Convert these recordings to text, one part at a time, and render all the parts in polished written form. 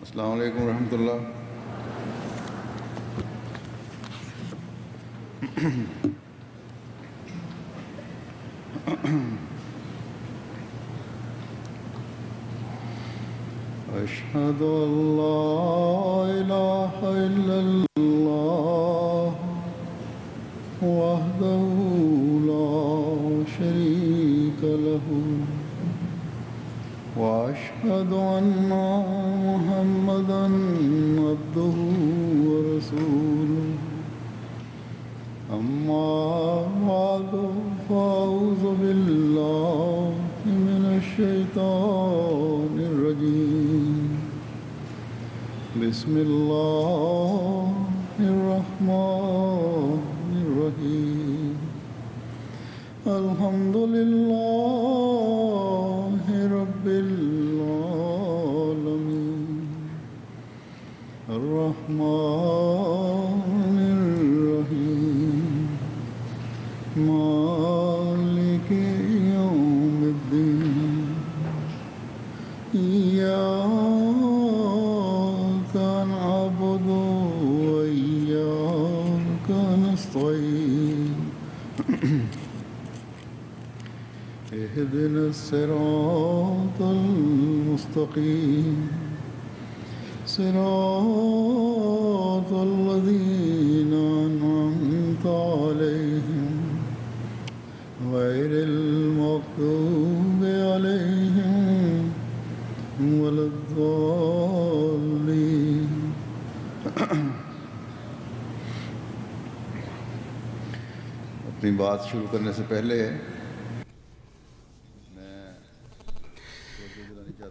अस्सलामु अलैकुम रहमतुल्लाह। अशहदु अल्ला इलाहा इल्लल्लाह वहदहु ला शरीका लहु वअशहदु अन्ना मुहम्मदन अब्दुहु व रसूलुहु अम्मा बादु फ़अऊज़ु बिल्लाहि मिनश शैतानिर रजीम बिस्मिल्लाहिर रहमानिर रहीम अल्हम्दुलिल्लाहि रब्बिल आलमीन अर्रहमानिर रहीम मालिकि यौमिद्दीन इय्याका नअबुदु व इय्याका नस्तईन इहदिना सिरातल मुस्तकीम सिरातल लज़ीना अनअमता अलैहिम गैरिल मग़दूबि अलैहिम वलद्दाल्लीन। अपनी बात शुरू करने से पहले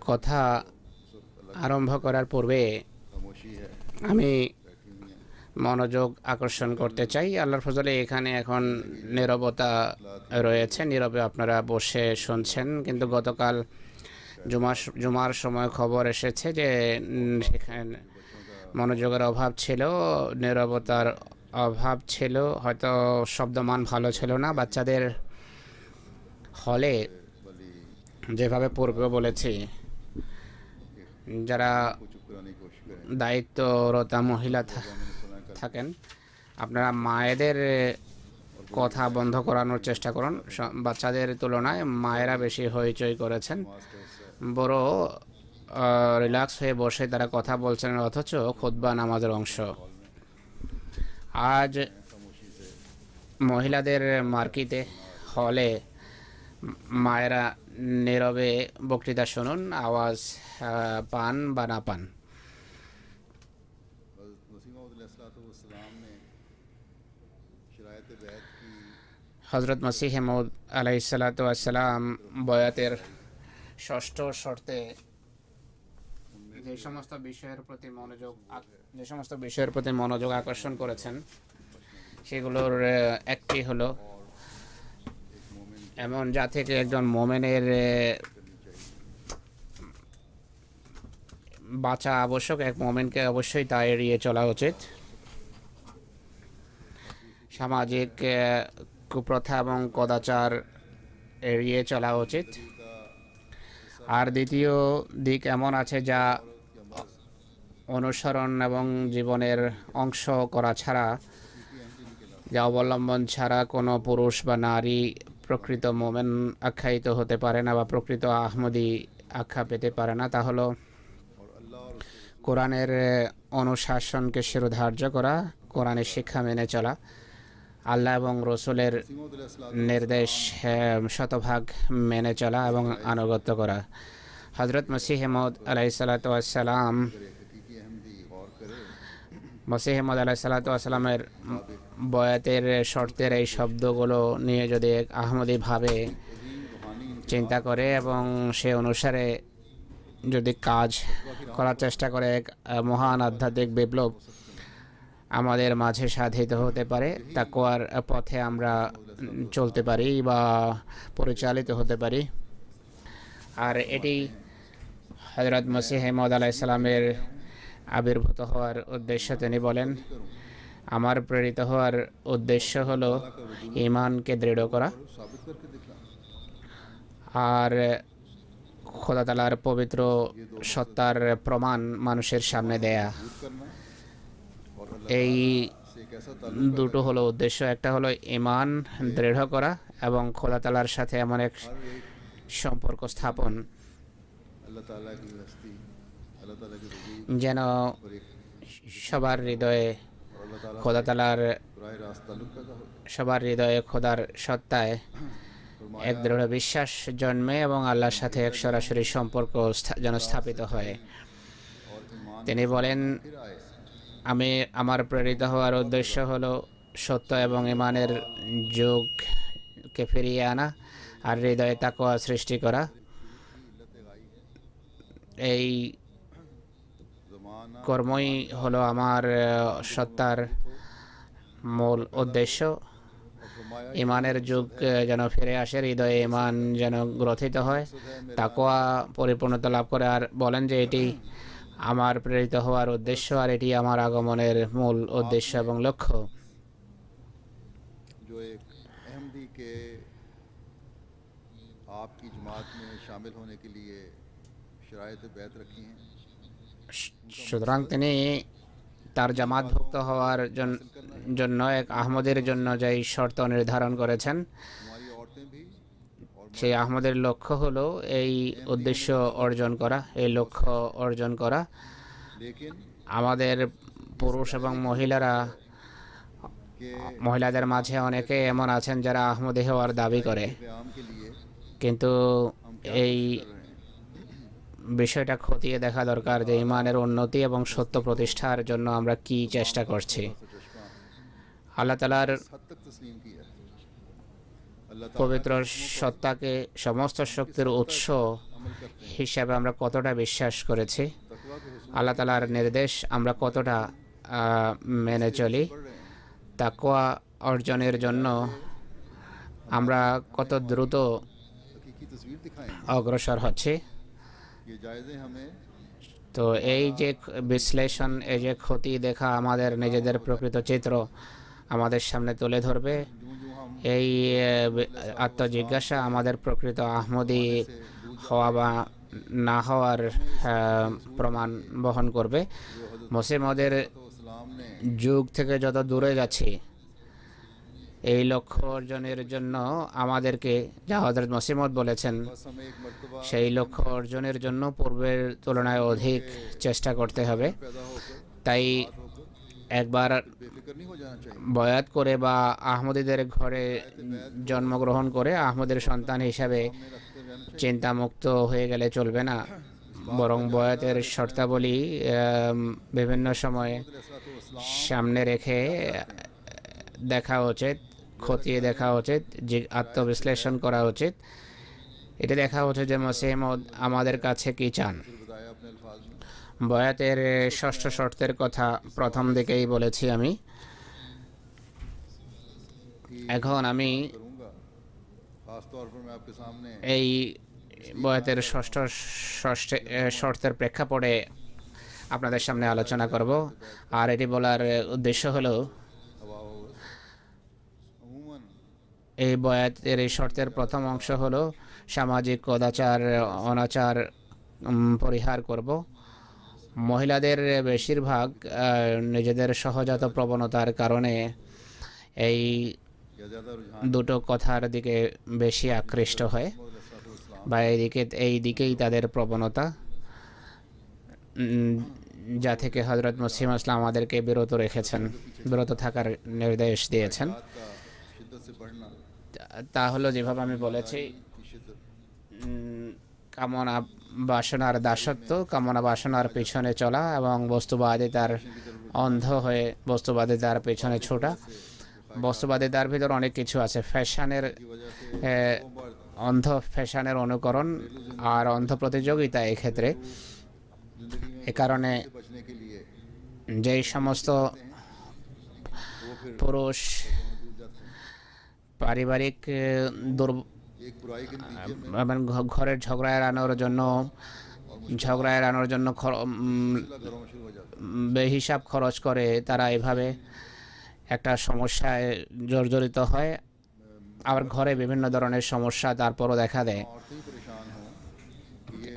কথা আরম্ভ করার পূর্বে আমি মনোযোগ আকর্ষণ করতে চাই। আল্লাহর ফজলে এখানে এখন নীরবতা রয়েছে, নীরবে আপনারা বসে শুনছেন, কিন্তু গতকাল জুমার সময় খবর এসেছে যে সেখানে মনোযোগের অভাব ছিল, নীরবতার অভাব ছিল, হয়তো শব্দমান ভালো ছিল না। বাচ্চাদের হলে যেভাবে পূর্বে বলেছি, যারা দায়িত্বরতা মহিলা থাকেন, আপনারা মায়েদের কথা বন্ধ করানোর চেষ্টা করুন। বাচ্চাদের তুলনায় মায়েরা বেশি হইচই করেছেন, বড় রিল্যাক্স হয়ে বসে তারা কথা বলছেন, অথচ খুতবা নামাজের অংশ। আজ মহিলাদের মার্কিতে হলে মায়েরা নীরবে বক্তৃতা শুনুন, আওয়াজ পান বা না পান। হজরত মসিহ মউদ আলাইহিসসালাতু ওয়াসসালাম বয়াতের ষষ্ঠ শর্তে যে সমস্ত বিষয়ের প্রতি মনোযোগ আকর্ষণ করেছেন, সেগুলোর একটি হলো এমন যা থেকে একজন মোমেনের বাঁচা আবশ্যক, এক মোমেনকে অবশ্যই তা এড়িয়ে চলা উচিত। সামাজিক কুপ্রথা এবং কদাচার এড়িয়ে চলা উচিত। আর দ্বিতীয় দিক এমন আছে যা অনুসরণ এবং জীবনের অংশ করা ছাড়া, যা অবলম্বন ছাড়া কোনো পুরুষ বা নারী প্রকৃত মোমেন আখ্যায়িত হতে পারে না বা প্রকৃত আহমদি আখ্যা পেতে পারে না। তা হলো কোরআনের অনুশাসনকে শিরোধার্য করা, কোরআনের শিক্ষা মেনে চলা, আল্লাহ এবং রসুলের নির্দেশ শতভাগ মেনে চলা এবং আনুগত্য করা। হজরত মসিহ মউদ আলাইহিসসালাতু ওয়াসসালামের বয়াতের শর্তের এই শব্দগুলো নিয়ে যদি এক আহমদিভাবে চিন্তা করে এবং সে অনুসারে যদি কাজ করার চেষ্টা করে, এক মহান আধ্যাত্মিক বিপ্লব আমাদের মাঝে সাধিত হতে পারে। তাকওয়ার পথে আমরা চলতে পারি বা পরিচালিত হতে পারি। আর এটি হযরত মসিহ মউদ আলাইহিস সালামের আবির্ভূত হওয়ার উদ্দেশ্য। তিনি বলেন, আমার প্রেরিত হওয়ার উদ্দেশ্য হলো ঈমানকে দৃঢ় করা আর খোদা তাআলার পবিত্র সত্তার প্রমাণ মানুষের সামনে দেয়া। करना और এই से एक ऐसा ताल्लुक দুটো হলো উদ্দেশ্য। একটা হলো ঈমান দৃঢ় করা এবং খোদা তাআলার সাথে এমন এক हर एक সম্পর্ক স্থাপন अल्लाह ताला की हस्ती, अल्लाह ताला की वजूद যেন और एक সবার হৃদয়ে और अल्लाह ताला খোদা তাআলার राह रास्त ताल्लुक पैदा हो। সবার হৃদয়ে খোদার সত্তায় এক দৃঢ় বিশ্বাস জন্মে এবং আল্লাহর সাথে এক সরাসরি সম্পর্ক যেন স্থাপিত হয়। और ईमान তিনি বলেন, फिर आए আমি আমার প্রেরিত হওয়ার উদ্দেশ্য হলো সত্য এবং ঈমানের যুগকে ফিরিয়ে আনা আর হৃদয়ে তাকওয়া সৃষ্টি করা। এই ज़माना কর্মই হলো আমার সত্তার মূল উদ্দেশ্য। और फरमाया ঈমানের যুগ যেন ফিরে আসে, হৃদয়ে ঈমান যেন গ্রথিত হয়, তাকওয়া পরিপূর্ণতা লাভ করে। আর বলেন যে এটি আমার প্রেরিত হওয়ার উদ্দেশ্য আর এটি আমার আগমনের মূল উদ্দেশ্য এবং লক্ষ্য। जो एक अहमदी के आपकी जमात में शामिल होने के लिए शराइत बैत रखी हैं, সুতরাং তিনি তার জামাতভুক্ত হওয়ার জন্য এক আহমদের জন্য যেই শর্ত নির্ধারণ করেছেন, हमारी औरतें भी और সেই আহমদের লক্ষ্য হলো এই উদ্দেশ্য অর্জন করা, এই লক্ষ্য অর্জন করা। लेकिन আমাদের পুরুষ এবং মহিলারা, के মহিলাদের মাঝে অনেকে এমন আছেন যারা আহমদী হওয়ার দাবি করে, क़याम के लिए কিন্তু এই বিষয়টা খতিয়ে দেখা দরকার যে ইমানের উন্নতি এবং সত্য প্রতিষ্ঠার জন্য আমরা কি চেষ্টা করছি। चश्मा আল্লাহ তাআলার इस हद तक तस्लीम किया है। अल्लाह ताला পবিত্র সত্তাকে সমস্ত শক্তির উৎস अमल करते हैं, হিসাবে আমরা কতটা বিশ্বাস করেছি, तकवा के हुस्न আল্লাহ তাআলার নির্দেশ আমরা কতটা মেনে চলি, पढ़ रहे हैं। তাকওয়া অর্জনের জন্য আমরা কত দ্রুত हकीकी तस्वीर दिखाएं। অগ্রসর হচ্ছি। ये जायज़े हमें তো এই যে বিশ্লেষণ, এই যে ক্ষতি দেখা আমাদের নিজেদের প্রকৃত চিত্র আমাদের সামনে তুলে ধরবে। यूं यूं हम এই আত্মজিজ্ঞাসা আমাদের প্রকৃত আহমদী হওয়া বা না হওয়ার প্রমাণ বহন করবে। মসিহ মদের तो इस्लाम ने যুগ থেকে যত দূরে যাচ্ছি, এই লক্ষ্য অর্জনের জন্য আমাদেরকে, যা হযরত মসিহ মউদ বলেছেন, बस हमें एक मर्तबा সেই লক্ষ্য অর্জনের জন্য পূর্বের তুলনায় অধিক চেষ্টা করতে হবে। पैदा होकर তাই একবার बेफिक्र नहीं हो जाना चाहिए। বয়াত করে বা আহমদীদের ঘরে জন্মগ্রহণ করে আহমদের সন্তান হিসাবে हमें रखते रहना चाहिए। চিন্তামুক্ত হয়ে গেলে চলবে না, বরং বয়াতের শর্তাবলী বিভিন্ন সময়ে সামনে রেখে দেখা উচিত, খতিয়ে দেখা উচিত, যে আত্মবিশ্লেষণ করা উচিত। এটা দেখা উচিত যে মসিহ মউদ আমাদের কাছে কি চান। बताया अपने अल्फाज में বয়াতের ষষ্ঠ শর্তের কথা প্রথম দিকেই বলেছি আমি। এখন আমি करूंगा। खास तौर पर मैं आपके सामने এই বয়াতের ষষ্ঠ শর্তের প্রেক্ষাপটে আপনাদের সামনে আলোচনা করব। আর এটি বলার উদ্দেশ্য হলো, हवा अमूमन এই বয়াতের এই শর্তের প্রথম অংশ হলো সামাজিক কদাচার অনাচার পরিহার করব। মহিলাদের বেশিরভাগ নিজেদের সহজাত প্রবণতার কারণে এই या ज़्यादा रुझान দুটো কথার দিকে বেশি আকৃষ্ট হয় इस्लाम বা এই দিকেই তাদের প্রবণতা, যা থেকে হযরত মসিহ ইসলাম আমাদেরকে বিরত রেখেছেন, বিরত থাকার নির্দেশ দিয়েছেন। का शिद्दत से बढ़ना তা হলো যেভাবে আমি বলেছি, की शिद्दत কামনা বাসনার দাসত্ব, কামনা বাসনার পিছনে চলা এবং বস্তুবাদিতার অন্ধ হয়ে বস্তুবাদিতার পেছনে ছোটা। বস্তুবাদিতার ভিতর অনেক কিছু আছে, ফ্যাশনের অন্ধ ফ্যাশনের অনুকরণ আর অন্ধ প্রতিযোগিতা। এক্ষেত্রে जिंदगी में এ কারণে से बचने के लिए যেই সমস্ত वो फिर পুরুষ दूर जाते हैं। পারিবারিক एक बुराई के नतीजे में মানে ঘরের ঝগড়া এড়ানোর জন্য घरों में शुरू हो जाता বেহিসাব খরচ করে, তারা এভাবে একটা সমস্যায় জর্জরিত হয়। আবার ঘরে বিভিন্ন ধরনের সমস্যা তারপরও দেখা দেয়। है। औरतें ही परेशान हों कि ये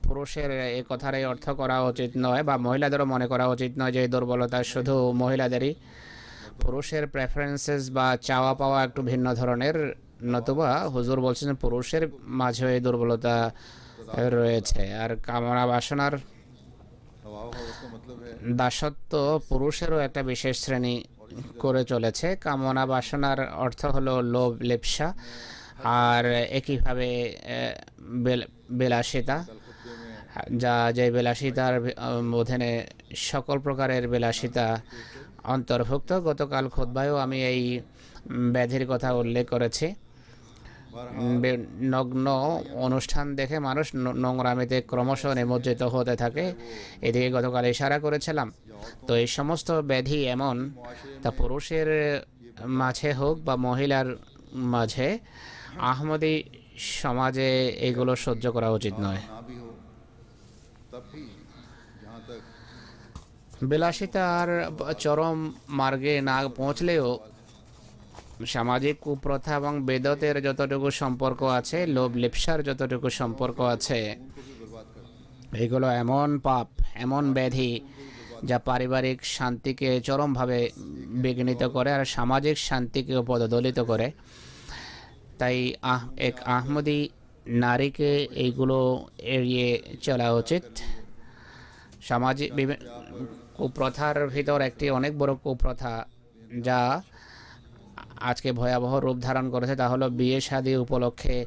পুরুষের এই কথার এই অর্থ করা উচিত নয়, বা মহিলাদেরও মনে করা উচিত নয় যে এই দুর্বলতা শুধু মহিলাদেরই। পুরুষের প্রেফারেন্সেস বা চাওয়া পাওয়া একটু ভিন্ন ধরনের, নতুবা হুজুর বলছেন পুরুষের মাঝেও এই দুর্বলতা রয়েছে। আর কামনা বাসনার দাসত্ব পুরুষেরও একটা বিশেষ শ্রেণী করে চলেছে। কামনা বাসনার অর্থ হলো লোভ, লিপ্সা, আর একইভাবে বিলাসিতা, যে বিলাসিতার অধীনে সকল প্রকারের বিলাসিতা অন্তর্ভুক্ত। গতকাল খুতবায়ও আমি এই ব্যাধির কথা উল্লেখ করেছি। নগ্ন অনুষ্ঠান দেখে মানুষ নোংরামিতে ক্রমশ নিমজ্জিত হতে থাকে, এদিকে গতকাল ইশারা করেছিলাম। তো এই সমস্ত ব্যাধি এমন, তা পুরুষের মাঝে হোক বা মহিলার মাঝে, আহমদি সমাজে এগুলো সহ্য করা উচিত নয়। বিলাসিতার চরম মার্গে না পৌঁছলেও সামাজিক কুপ্রথা এবং বেদতের যতটুকু সম্পর্ক আছে, লোভ লিপ্সার যতটুকু সম্পর্ক আছে, এগুলো এমন পাপ, এমন ব্যাধি যা পারিবারিক শান্তিকে চরমভাবে বিঘ্নিত করে আর সামাজিক শান্তিকেও পদদলিত করে। তাই এক আহমদি নারীকে এইগুলো এড়িয়ে চলা উচিত। সামাজিক কুপ্রথার ভিতর একটি অনেক বড় কুপ্রথা যা আজকে ভয়াবহ রূপ ধারণ করেছে, তা হলো বিয়ে শাদী উপলক্ষে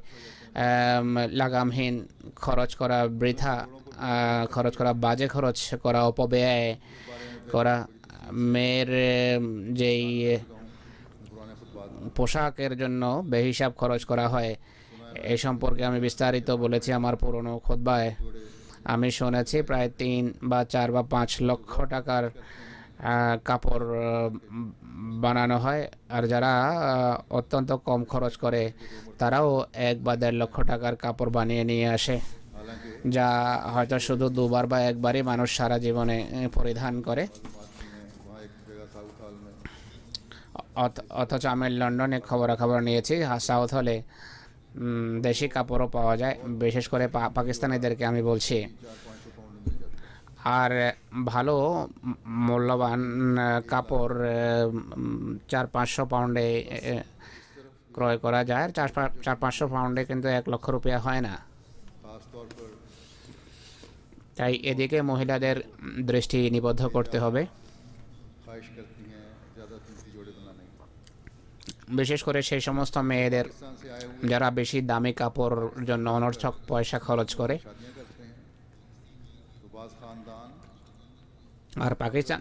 লাগামহীন খরচ করা, বৃথা খরচ করা, বাজে খরচ করা, অপব্যয় করা। মেয়ের যেই পোশাকের জন্য বেহিসাব খরচ করা হয়, এ সম্পর্কে আমি বিস্তারিত বলেছি আমার পুরনো খুতবায়। আমি শুনেছি প্রায় 3 বা 4 বা 5 লক্ষ টাকার কাপড় বানানো হয়, আর যারা অত্যন্ত কম খরচ করে তারাও 1 বা 1.5 লক্ষ টাকার কাপড় বানিয়ে নিয়ে আসে, যা হয়তো শুধু 2বার বা 1বারই মানুষ সারা জীবনে পরিধান করে। অথচ আমি লন্ডনে খবরাখবর নিয়েছি, সাউথ হলে দেশি কাপড়ও পাওয়া যায়, বিশেষ করে পাকিস্তানিদেরকে আমি বলছি। আর ভালো মূল্যবান কাপড় 400-500 পাউন্ডে ক্রয় করা যায়। 400-500 পাউন্ডে কিন্তু 1 লক্ষ রুপিয়া হয় না। তাই এদিকে মহিলাদের দৃষ্টি নিবদ্ধ করতে হবে, বিশেষ করে সেই সমস্ত মেয়েদের যারা বেশি দামি কাপড় জন্য অনর্থক পয়সা খরচ করে। আর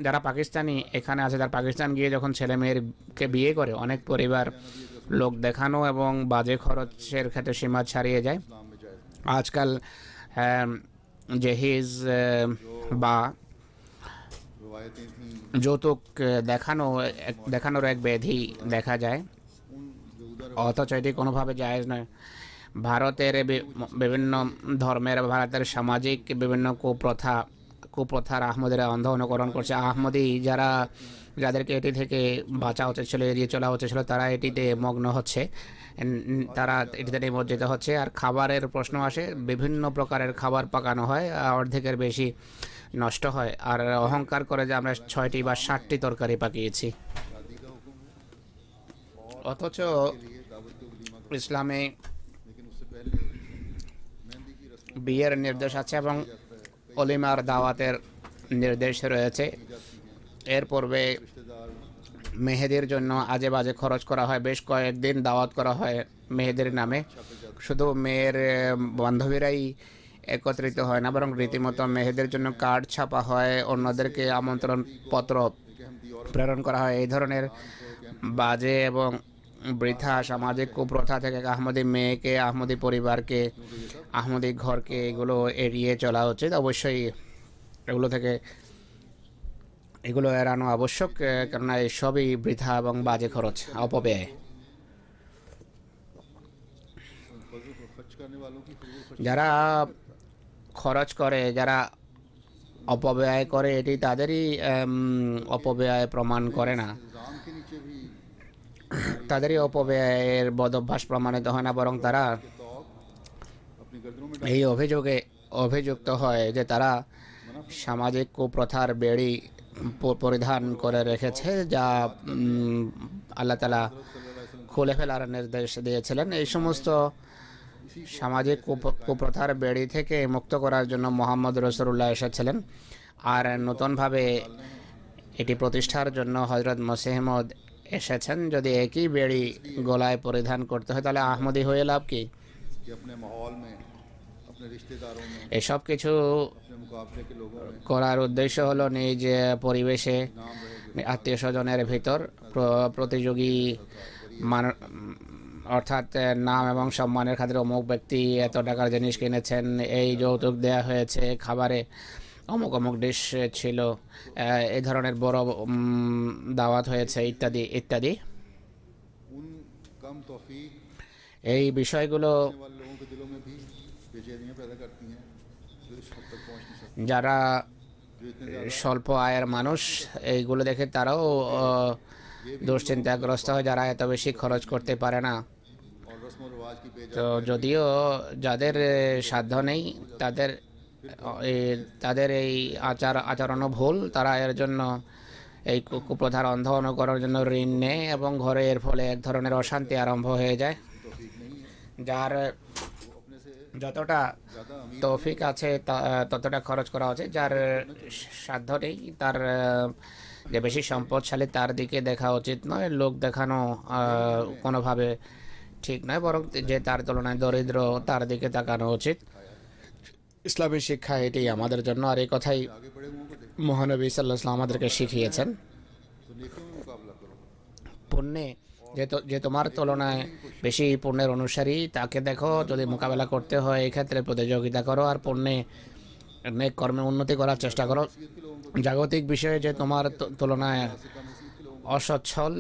যারা পাকিস্তানি এখানে আছে, তারা পাকিস্তান গিয়ে যখন ছেলে মেয়েরকে বিয়ে করে, অনেক পরিবার লোক দেখানো এবং বাজে খরচের ক্ষেত্রে সীমা ছাড়িয়ে যায়। আজকাল জেহিজ বা যৌতুক দেখানোর এক ব্যাধি দেখা যায়, অথচ এটি কোনোভাবে জায়েজ নয়। ভারতের বিভিন্ন ধর্মের, ভারতের সামাজিক বিভিন্ন কুপ্রথার আহমদিরা অন্ধ অনুকরণ করছে। আহমদি যাদেরকে এটি থেকে বাঁচা উচিত ছিল, এড়িয়ে চলা উচিত ছিল, তারা এটিতে মগ্ন হচ্ছে, তারা এটিতে নিমজ্জিত হচ্ছে। আর খাবারের প্রশ্ন আসে, বিভিন্ন প্রকারের খাবার পাকানো হয়, অর্ধেকের বেশি নষ্ট হয়, আর অহংকার করে যে আমরা 6টি বা 7টি তরকারি পাকিয়েছি। অথচ ইসলামে বিয়ের নির্দেশ আছে এবং অলিমার দাওয়াতের নির্দেশ রয়েছে। এর পূর্বে মেহেদির জন্য আজে বাজে খরচ করা হয়, বেশ কয়েকদিন দাওয়াত করা হয় মেহেদির নামে। শুধু মেয়ের বান্ধবীরাই একত্রিত হয় না, বরং রীতিমতো মেহেদির জন্য কার্ড ছাপা হয়, অন্যদেরকে আমন্ত্রণ পত্র প্রেরণ করা হয়। এই ধরনের বাজে এবং বৃথা সামাজিক কুপ্রথা থেকে আহমদি মেয়েকে, আহমদি পরিবারকে, আহমদি ঘরকে এগুলো এড়িয়ে চলা উচিত। অবশ্যই এগুলো এড়ানো আবশ্যক, কেননা এসবই বৃথা এবং বাজে খরচ, অপব্যয়। যারা খরচ করে, যারা অপব্যয় করে, এটি তাদেরই অপব্যয় প্রমাণ করে না, তাদেরই অপব্যয়ের বদভ্যাস প্রমাণিত হয় না, বরং তারা गर्दनों में এই অভিযোগে অভিযুক্ত হয় যে তারা সামাজিক কুপ্রথার বেড়ি পরিধান করে রেখেছে, যা আল্লাহ তাআলা খুলে ফেলার নির্দেশ দিয়েছিলেন। এই সমস্ত সামাজিক কুপ্রথার বেড়ি থেকে মুক্ত করার জন্য মুহাম্মদ রাসূলুল্লাহ এসেছিলেন, আর নতুনভাবে এটি প্রতিষ্ঠার জন্য হযরত মসিহ মউদ এসেছেন। যদি একই বেড়ি গলায় পরিধান করতে হয় তাহলে আহমদী হয়ে লাভ কি? कि अपने माहौल में अपने रिश्तेदारों में এসব কিছু अपने मुकाबले के लोगों में করার উদ্দেশ্য হলো নিজ পরিবেশে আত্মীয় স্বজনের ভিতর প্রতিযোগী অর্থাৎ নাম এবং সম্মানের খাতিরে অমুক ব্যক্তি এত টাকার জিনিস কিনেছেন, এই যৌতুক দেয়া হয়েছে, খাবারে অমুক অমুক ডিশ ছিল, এই ধরনের বড় দাওয়াত হয়েছে, ইত্যাদি ইত্যাদি। उन कम तौफीक এই বিষয়গুলো वाले लोगों के दिलों में भी बेचैनियां पैदा करती हैं जो इस हद तक पहुंच नहीं सकते, যারা जो इतने স্বল্প আয়ের মানুষ, এইগুলো দেখে তারাও দুশ্চিন্তাগ্রস্ত হয়, যারা এত বেশি খরচ করতে পারে না। और रस्म और रिवाज की बेजा তো যদিও যাদের সাধ্য নেই তাদের এই আচরণও ভুল, তারা এর জন্য এই কুপ্রথার অন্ধ অনুকরণের জন্য ঋণ নেয় এবং ঘরে এর ফলে এক ধরনের অশান্তি আরম্ভ হয়ে যায়। तौफीक नहीं है, যার वो अपने से যতটা ज़्यादा अमीर তৌফিক আছে ততটা খরচ করা উচিত। যার সাধ্য নেই, তার যে বেশি সম্পদশালী তার দিকে দেখা উচিত নয়। লোক দেখানো কোনোভাবে ঠিক নয়, বরং যে তার তুলনায় দরিদ্র তার দিকে তাকানো উচিত। ইসলামী শিক্ষা এটি আমাদের জন্য, আর এই কথাই आगे बढ़े हुओं को देखो মহানবী সাল্লাল্লাহু আলাইহি ওয়াসাল্লাম আমাদেরকে শিখিয়েছেন। तो नेकियों में मुकाबला करो, পুণ্যে যে তোমার তুলনায় বেশি পুণ্যের অনুসারী তাকে দেখো, যদি মোকাবেলা করতে হয় এই ক্ষেত্রে প্রতিযোগিতা করো, আর পুণ্যে নেক কর্মে উন্নতি করার চেষ্টা করো। জাগতিক বিষয়ে যে তোমার তুলনায় অসচ্ছল,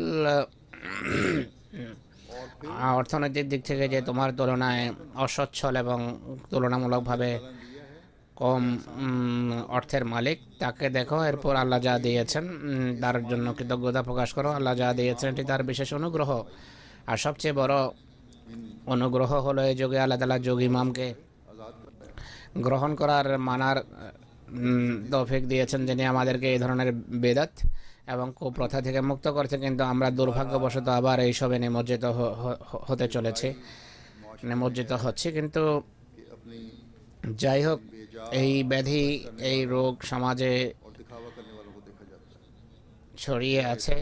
অর্থনৈতিক দিক থেকে যে তোমার তুলনায় অসচ্ছল এবং তুলনামূলকভাবে কম অর্থের মালিক, তাকে দেখো, এরপর আল্লাহ যা দিয়েছেন তার জন্য কৃতজ্ঞতা প্রকাশ করো। আল্লাহ যা দিয়েছেন এটি তার বিশেষ অনুগ্রহ, আর সবচেয়ে বড় অনুগ্রহ হলো এই যুগে আল্লাহ তাআলা যোগ ইমামকে গ্রহণ করার মানার তৌফিক দিয়েছেন, যিনি আমাদেরকে এই ধরনের বেদাত এবং কুপ্রথা থেকে মুক্ত করছে। কিন্তু আমরা দুর্ভাগ্যবশত আবার এইসবে নিমজ্জিত হতে চলেছি, নিমজ্জিত হচ্ছে। কিন্তু कि अपनी যাই হোক, এই ব্যাধি, এই রোগ সমাজে और दिखावा करने वालों को देखा जाता है। ছড়িয়ে আছে।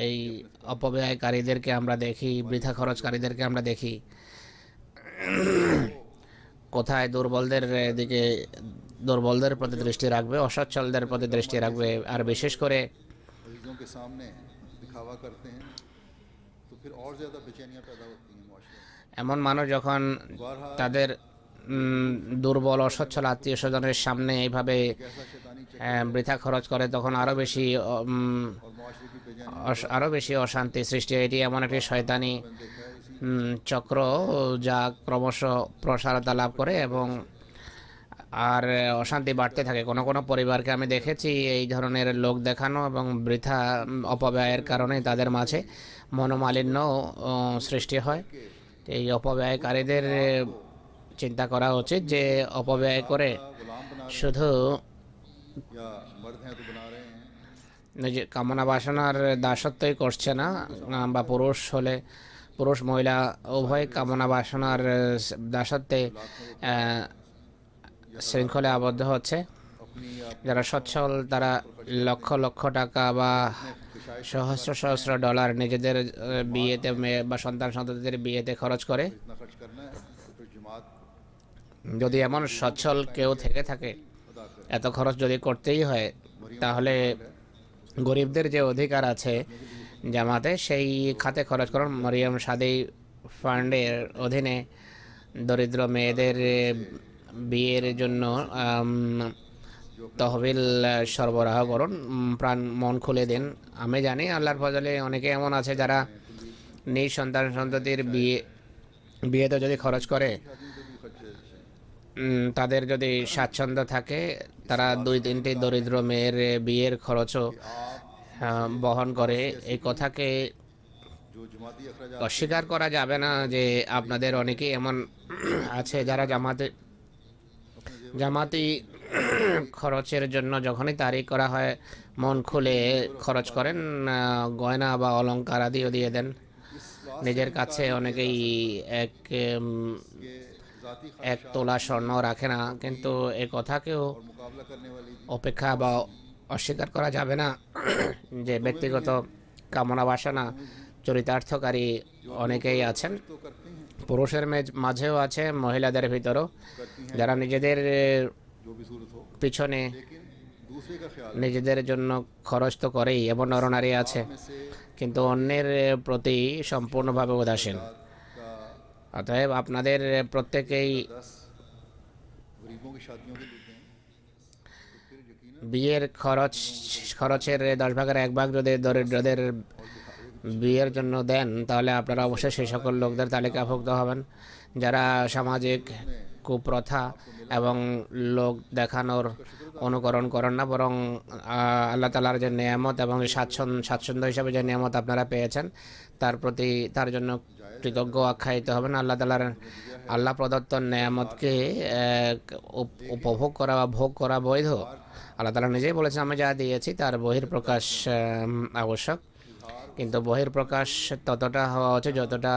এই অপব্যয়কারীদেরকে আমরা দেখি, বৃথা খরচকারীদেরকে আমরা দেখি। কোথায় দুর্বলদের দিকে, দুর্বলদের প্রতি দৃষ্টি রাখবে, অসচ্ছলদের প্রতি দৃষ্টি রাখবে, আর বিশেষ করে अजीजों के सामने दिखावा करते हैं तो फिर और ज़्यादा बेचैनियां पैदा होती हैं माशरे में। এমন মানুষ যখন তাদের দুর্বল অসচ্ছল আত্মীয় স্বজনের সামনে এইভাবে ऐसा शैतानी चक्कर বৃথা খরচ করে, তখন আরও বেশি और माशरे की बेचैनी আরও বেশি অশান্তি সৃষ্টি হয়। এটি এমন একটি শয়তানি देखा है इसी চক্র যা ক্রমশ প্রসারতা লাভ করে এবং আর অশান্তি বাড়তে থাকে। কোনো কোনো পরিবারকে আমি দেখেছি এই ধরনের লোক দেখানো এবং বৃথা অপব্যয়ের কারণে তাদের মাঝে মনোমালিন্য সৃষ্টি হয়। এই অপব্যয়কারীদের চিন্তা করা উচিত যে অপব্যয় করে गुलाम बना শুধু या मर्द हैं तो बना रहे हैं, নিজের কামনা বাসনার দাসত্বই করছে না, বা পুরুষ হলে পুরুষ মহিলা উভয় কামনা বাসনার দাসত্বে শৃঙ্খলে আবদ্ধ হচ্ছে। अपनी যারা সচ্ছল তারা লক্ষ লক্ষ টাকা বা সহস্র সহস্র ডলার নিজেদের বিয়েতে বা সন্তান সন্ততিদের বিয়েতে খরচ করে। इतना खर्च करना है तो फिर जमात যদি এমন সচ্ছল কেউ থেকে থাকে, अदा करे। এত খরচ যদি করতেই হয়, তাহলে গরিবদের যে অধিকার আছে জামাতে, সেই খাতে খরচ করুন। মরিয়ম শাদি ফান্ডের অধীনে দরিদ্র মেয়েদের বিয়ের জন্য তহবিল সরবরাহ করুন, প্রাণ মন খুলে দিন। আমি জানি আল্লাহর ফজলে অনেকে এমন আছে যারা নিজ সন্তান সন্ততির বিয়েতে যদি খরচ করে, তাদের যদি স্বাচ্ছন্দ্য থাকে, তারা 2-3টি দরিদ্র মেয়ের বিয়ের খরচও বহন করে। এই কথাকে जो जमाती अखराजात অস্বীকার করা যাবে না যে আপনাদের অনেকেই এমন আছে যারা জামাতি খরচের জন্য যখনই তারিখ করা হয় মন খুলে খরচ করেন, গয়না বা অলংকার আদিও দিয়ে দেন। নিজের কাছে অনেকেই এক তোলা স্বর্ণ রাখে না, কিন্তু এ কথাকেও और मुकाबला करने वाली भी অপেক্ষা বা অস্বীকার করা যাবে না যে ব্যক্তিগত কামনা বাসনা চরিতার্থকারী অনেকেই আছেন। तो करते हैं, পুরুষের মাঝেও আছে, মহিলাদের ভিতরেও, যারা নিজেদের जो भी सूरत हो, পিছনে लेकिन दूसरे का ख्याल নিজেদের জন্য খরচ তো করেই, এমন নরনারী আছে, में से কিন্তু অন্যের প্রতি সম্পূর্ণভাবে উদাসীন। का অতএব আপনাদের প্রত্যেকেই 10 गरीबों की शादियों के लिए दें, तो फिर यकीनन বিয়ের খরচের 10 ভাগের 1 ভাগ যদি দরিদ্রদের বিয়ের জন্য দেন, তাহলে আপনারা অবশ্যই সেই সকল লোকদের তালিকাভুক্ত হবেন যারা সামাজিক কুপ্রথা এবং লোক দেখানোর অনুকরণ করেন না, বরং আল্লাহ তাআলার যে নিয়ামত এবং স্বাচ্ছন্দ্য হিসাবে যে নিয়ামত আপনারা পেয়েছেন তার জন্য কৃতজ্ঞ আখ্যায়িত হবেন। আল্লাহ প্রদত্ত নিয়ামতকে উপভোগ করা বা ভোগ করা বৈধ। আল্লাহ তাআলা নিজেই বলেছেন, আমি যা দিয়েছি তার বহির্প্রকাশ আবশ্যক, কিন্তু বহির্প্রকাশ ততটা হওয়া উচিত যতটা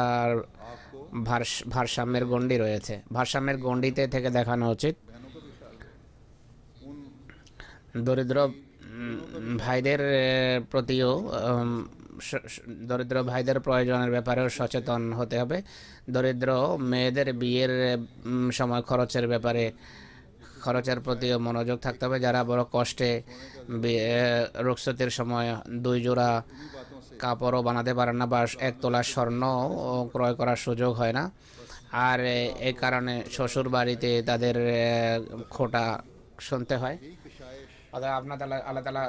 ভারসাম্যের গণ্ডি রয়েছে। ভারসাম্যের গণ্ডিতে থেকে দেখানো উচিত। দরিদ্র ভাইদের প্রতিও দরিদ্র ভাইদের প্রয়োজনের ব্যাপারেও সচেতন হতে হবে। দরিদ্র মেয়েদের বিয়ের সময় খরচের প্রতিও মনোযোগ থাকতে হবে। যারা বড় কষ্টে রুখসতির সময় 2 জোড়া কাপড়ও বানাতে পারেন না বা 1 তোলা স্বর্ণ ক্রয় করার সুযোগ হয় না, আর এই কারণে শ্বশুর বাড়িতে তাদের খোটা শুনতে হয়। অর্থাৎ আল্লাহ তাআলা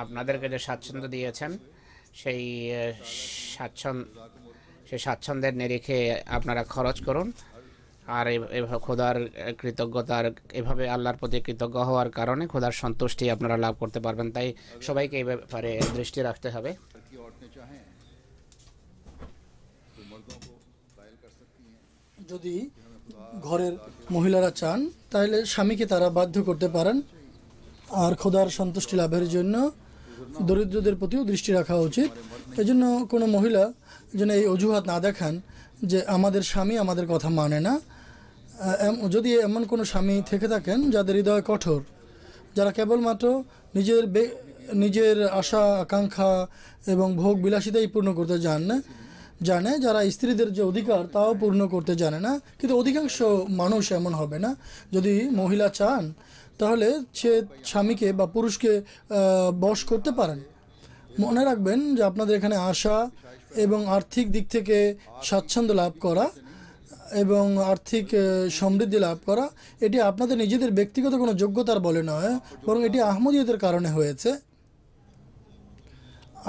আপনাদেরকে যে স্বাচ্ছন্দ্য দিয়েছেন সেই স্বাচ্ছন্দ্যের নিরিখে আপনারা খরচ করুন, আর এভাবে খোদার কৃতজ্ঞতার এভাবে আল্লাহর প্রতি কৃতজ্ঞ হওয়ার কারণে খোদার সন্তুষ্টি আপনারা লাভ করতে পারবেন। তাই সবাইকে এই ব্যাপারে দৃষ্টি রাখতে হবে। की औरतें चाहें तो मर्दों को कायल कर सकती हैं। যদি ঘরের মহিলারা চান তাহলে স্বামীকে তারা বাধ্য করতে পারেন, আর খোদার সন্তুষ্টি লাভের জন্য দরিদ্রদের প্রতিও দৃষ্টি রাখা উচিত। এজন্য কোনো মহিলা যেন এই অজুহাত না দেখান যে আমাদের স্বামী আমাদের কথা মানে না। যদি এমন কোনো স্বামী থেকে থাকেন যাদের হৃদয় কঠোর, যারা কেবলমাত্র নিজের আশা আকাঙ্ক্ষা এবং ভোগ বিলাসিতাই পূর্ণ করতে জানে, যারা স্ত্রীদের যে অধিকার তাও পূর্ণ করতে জানে না, কিন্তু অধিকাংশ মানুষ এমন হবে না। যদি মহিলা চান তাহলে সে স্বামীকে বা পুরুষকে বশ করতে পারেন। মনে রাখবেন যে আপনাদের এখানে আশা এবং আর্থিক দিক থেকে স্বাচ্ছন্দ্য লাভ করা এবং আর্থিক সমৃদ্ধি লাভ করা, এটি আপনাদের নিজেদের ব্যক্তিগত কোনো যোগ্যতার বলে নয়, বরং এটি আহমদিয়তের কারণে হয়েছে।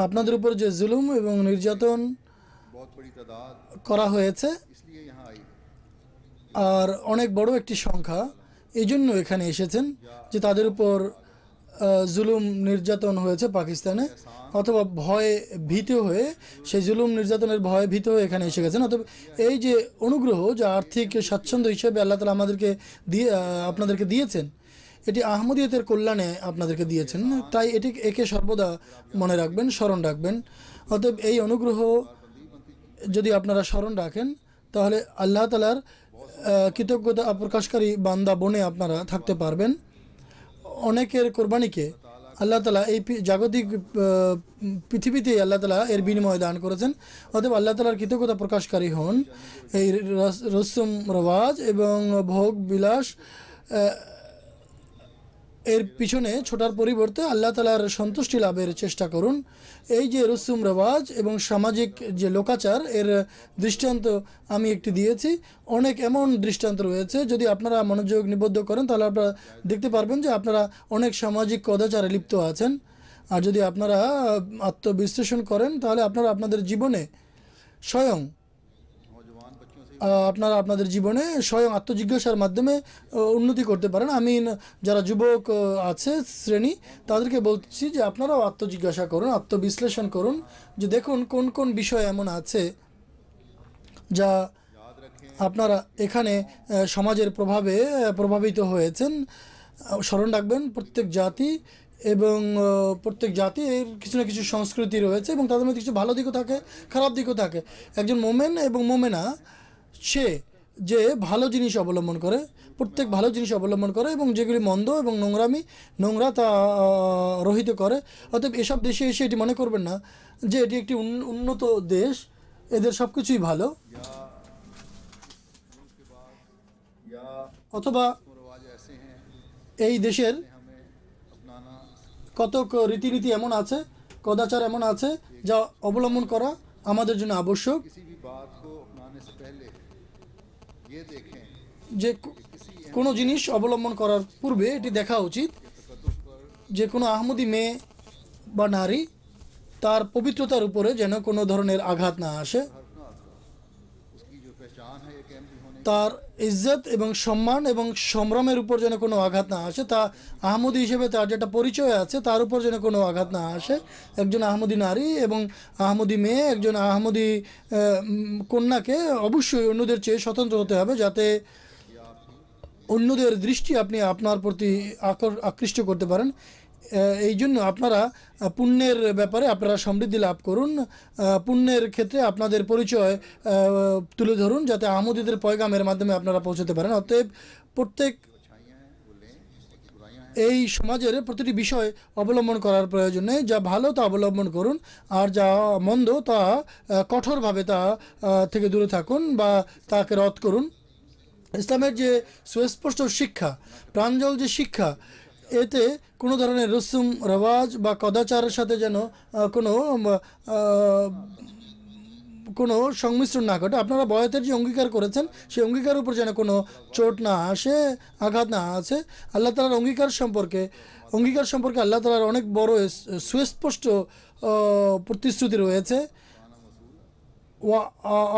আপনাদের উপর যে জুলুম এবং নির্যাতন করা হয়েছে আর অনেক বড় একটি সংখ্যা এই জন্য এখানে এসেছেন যে তাদের উপর জুলুম নির্যাতন হয়েছে পাকিস্তানে, অথবা ভয়ে ভীত হয়ে সেই জুলুম নির্যাতনের ভয়ে ভীত হয়ে এখানে এসে গেছেন। অথবা এই যে অনুগ্রহ যা আর্থিক স্বাচ্ছন্দ্য হিসেবে আল্লাহ তাআলা আপনাদেরকে দিয়েছেন, এটি আহমদিয়তের কল্যাণে আপনাদেরকে দিয়েছেন। তাই একে সর্বদা মনে রাখবেন, স্মরণ রাখবেন। অতএব এই অনুগ্রহ যদি আপনারা স্মরণ রাখেন তাহলে আল্লাহ তাআলার কৃতজ্ঞতা প্রকাশকারী বান্দা বনে আপনারা থাকতে পারবেন। অনেকের কোরবানিকে আল্লাহ তাআলা এই জাগতিক পৃথিবীতেই আল্লাহ তাআলা এর বিনিময় দান করেছেন। অতএব আল্লাহ তাআলার কৃতজ্ঞতা প্রকাশকারী হন। এই রসম রওয়াজ এবং ভোগ বিলাস এর পিছনে ছোটার পরিবর্তে আল্লাহ তাআলার সন্তুষ্টি লাভের চেষ্টা করুন। এই যে রসুম রেওয়াজ এবং সামাজিক যে লোকাচার, এর দৃষ্টান্ত আমি একটি দিয়েছি। অনেক এমন দৃষ্টান্ত রয়েছে, যদি আপনারা মনোযোগ নিবদ্ধ করেন তাহলে আপনারা দেখতে পারবেন যে আপনারা অনেক সামাজিক কদাচারে লিপ্ত আছেন। আর যদি আপনারা আত্মবিশ্লেষণ করেন তাহলে আপনারা আপনাদের জীবনে স্বয়ং আপনারা আপনাদের জীবনে স্বয়ং আত্মজিজ্ঞাসার মাধ্যমে উন্নতি করতে পারেন। আমি যারা যুবক আছে শ্রেণী তাদেরকে বলছি যে আপনারাও আত্মজিজ্ঞাসা করুন, আত্মবিশ্লেষণ করুন, যে দেখুন কোন কোন বিষয় এমন আছে যা আপনারা এখানে সমাজের প্রভাবে প্রভাবিত হয়েছেন। স্মরণ রাখবেন প্রত্যেক জাতি এবং প্রত্যেক জাতির কিছু না কিছু সংস্কৃতি রয়েছে এবং তাদের মধ্যে কিছু ভালো দিকও থাকে, খারাপ দিকও থাকে। একজন মোমেন এবং মোমেনা সে যে ভালো জিনিস অবলম্বন করে, প্রত্যেক ভালো জিনিস অবলম্বন করে এবং যেগুলি মন্দ এবং নোংরা তা রহিত করে। অতএব এসব দেশে এসে এটি মনে করবেন না যে এটি একটি উন্নত দেশ, এদের সব কিছুই ভালো, অথবা এই দেশের কতক রীতিনীতি এমন আছে, কদাচার এমন আছে যা অবলম্বন করা আমাদের জন্য আবশ্যক। যে কোনো জিনিস অবলম্বন করার পূর্বে এটি দেখা উচিত যে কোনো আহমদি মেয়ে বা নারী তার পবিত্রতার উপরে যেন কোনো ধরনের আঘাত না আসে, তার ইজ্জত এবং সম্মান এবং সম্ভ্রমের উপর যেন কোনো আঘাত না আসে, তা আহমদি হিসেবে তার যেটা পরিচয় আছে তার উপর যেন কোনো আঘাত না আসে। একজন আহমদি নারী এবং আহমদি মেয়ে, একজন আহমদি কন্যাকে অবশ্যই অন্যদের চেয়ে স্বতন্ত্র হতে হবে, যাতে অন্যদের দৃষ্টি আপনি আপনার প্রতি আকৃষ্ট করতে পারেন। এই জন্য আপনারা পুণ্যের ব্যাপারে আপনারা সমৃদ্ধি লাভ করুন, পুণ্যের ক্ষেত্রে আপনাদের পরিচয় তুলে ধরুন, যাতে আহমদীদের পয়গামের মাধ্যমে আপনারা পৌঁছতে পারেন। অতএব প্রত্যেক এই সমাজের প্রতিটি বিষয় অবলম্বন করার প্রয়োজন নেই। যা ভালো তা অবলম্বন করুন, আর যা মন্দ তা কঠোরভাবে তা থেকে দূরে থাকুন বা তাকে রদ করুন। ইসলামের যে সুস্পষ্ট শিক্ষা, প্রাঞ্জল যে শিক্ষা, এতে কোনো ধরনের রসুম রেওয়াজ বা কদাচারের সাথে যেন কোনো সংমিশ্রণ না ঘটে। আপনারা বয়াতের যে অঙ্গীকার করেছেন সেই অঙ্গীকারের উপর যেন কোনো চোট না আসে, আঘাত না আসে। আল্লাহ তাআলার অঙ্গীকার সম্পর্কে আল্লাহ তাআলার অনেক বড় সুস্পষ্ট প্রতিশ্রুতি রয়েছে।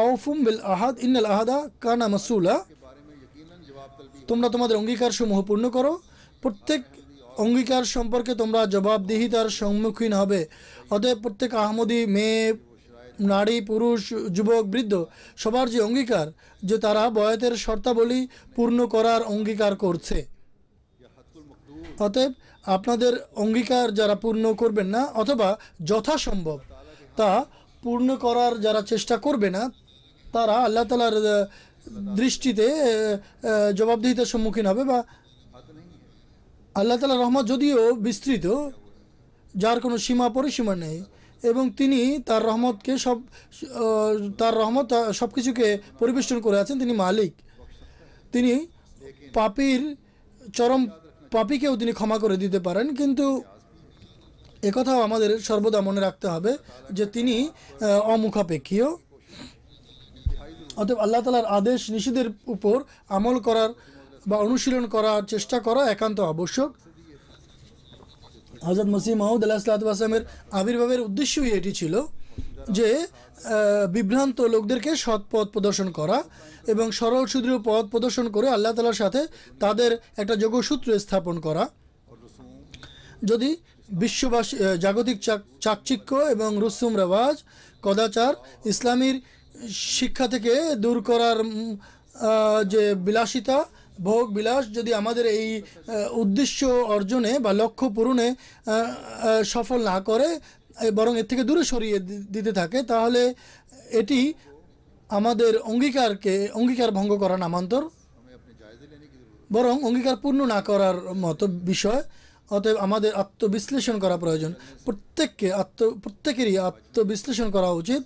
আউফুম বিল আহাদ ইন্নাল আহাদা কানা মাসউলা, তোমরা তোমাদের অঙ্গীকার সমূহ পূর্ণ করো, প্রত্যেক অঙ্গীকার সম্পর্কে তোমরা জবাবদিহিতার সম্মুখীন হবে। অতএব প্রত্যেক আহমদি মেয়ে, নারী, পুরুষ, যুবক, বৃদ্ধ সবার যে অঙ্গীকার যে তারা বয়াতের শর্তাবলী পূর্ণ করার অঙ্গীকার করছে। অতএব আপনাদের অঙ্গীকার যারা পূর্ণ করবেন না অথবা যথাসম্ভব তা পূর্ণ করার যারা চেষ্টা করবে না, তারা আল্লাহ তাআলার দৃষ্টিতে জবাবদিহিতার সম্মুখীন হবে। বা আল্লাহ তাআলার রহমত যদিও বিস্তৃত, যার কোনো সীমা পরিসীমা নেই, এবং তিনি তার রহমত সব কিছুকে পরিবেষ্টন করে আছেন। তিনি মালিক, তিনি পাপীকেও তিনি ক্ষমা করে দিতে পারেন। কিন্তু একথাও আমাদের সর্বদা মনে রাখতে হবে যে তিনি অমুখাপেক্ষীয়। অতএব আল্লাহ তাআলার আদেশ নিষেধের উপর আমল করার বা অনুশীলন করার চেষ্টা করা একান্ত আবশ্যক। হযরত মসিহ মাউদ আলাইহিসসালাতু ওয়াস সালামের আবির্ভাবের উদ্দেশ্যই এটি ছিল যে বিভ্রান্ত লোকদেরকে সৎ পথ প্রদর্শন করা এবং সরল সুদৃঢ় পথ প্রদর্শন করে আল্লাহ তাআলার সাথে তাদের একটা যোগসূত্র স্থাপন করা। যদি বিশ্ববাসী জাগতিক চাকচিক্য এবং রুসুম রেওয়াজ, কদাচার, ইসলামীর শিক্ষা থেকে দূর করার যে বিলাসিতা, ভোগ বিলাস যদি আমাদের এই উদ্দেশ্য অর্জনে বা লক্ষ্য পূরণে সফল না করে, বরং এর থেকে দূরে সরিয়ে দিতে থাকে, তাহলে এটি আমাদের অঙ্গীকার ভঙ্গ করা নামান্তর, বরং অঙ্গীকার পূর্ণ না করার মতো বিষয়। অতএব আমাদের আত্মবিশ্লেষণ করা প্রয়োজন। প্রত্যেকেরই আত্মবিশ্লেষণ করা উচিত।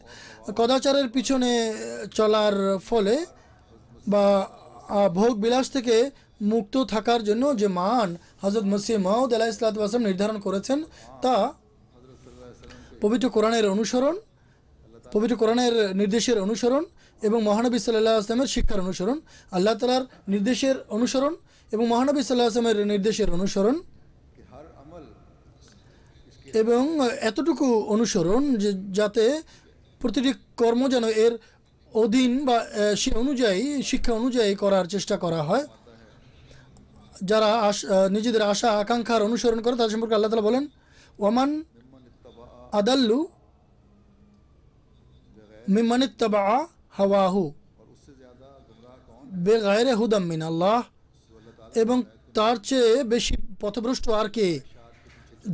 কদাচারের পিছনে চলার ফলে বা ভোগ বিলাস থেকে মুক্ত থাকার জন্য যে মান হযরত মসিহ মাউদ আলাইহিসসালাতু ওয়াস সালাম নির্ধারণ করেছেন, তা পবিত্র কোরআনের অনুসরণ, পবিত্র কোরআনের নির্দেশের অনুসরণ এবং মহানবী সাল্লাল্লাহু আলাইহি ওয়াসাল্লামের শিক্ষার অনুসরণ, আল্লাহ তাআলার নির্দেশের অনুসরণ এবং মহানবী সাল্লাল্লাহু আলাইহি ওয়াসাল্লামের নির্দেশের অনুসরণ, এবং এতটুকু অনুসরণ যে যাতে প্রতিটি কর্ম যেন এর অধীন বা সে অনুযায়ী শিক্ষা অনুযায়ী করার চেষ্টা করা হয়। যারা নিজেদের আশা আকাঙ্ক্ষার অনুসরণ করে তাদের সম্পর্কে আল্লাহ তাআলা বলেন, ওয়ামান আদাল্লু মিম্মান ইত্তাবা হাওয়াহু বেগায়রে হুদাম মিনাল্লাহ, এবং তার চেয়ে বেশি পথভ্রষ্ট আর কে,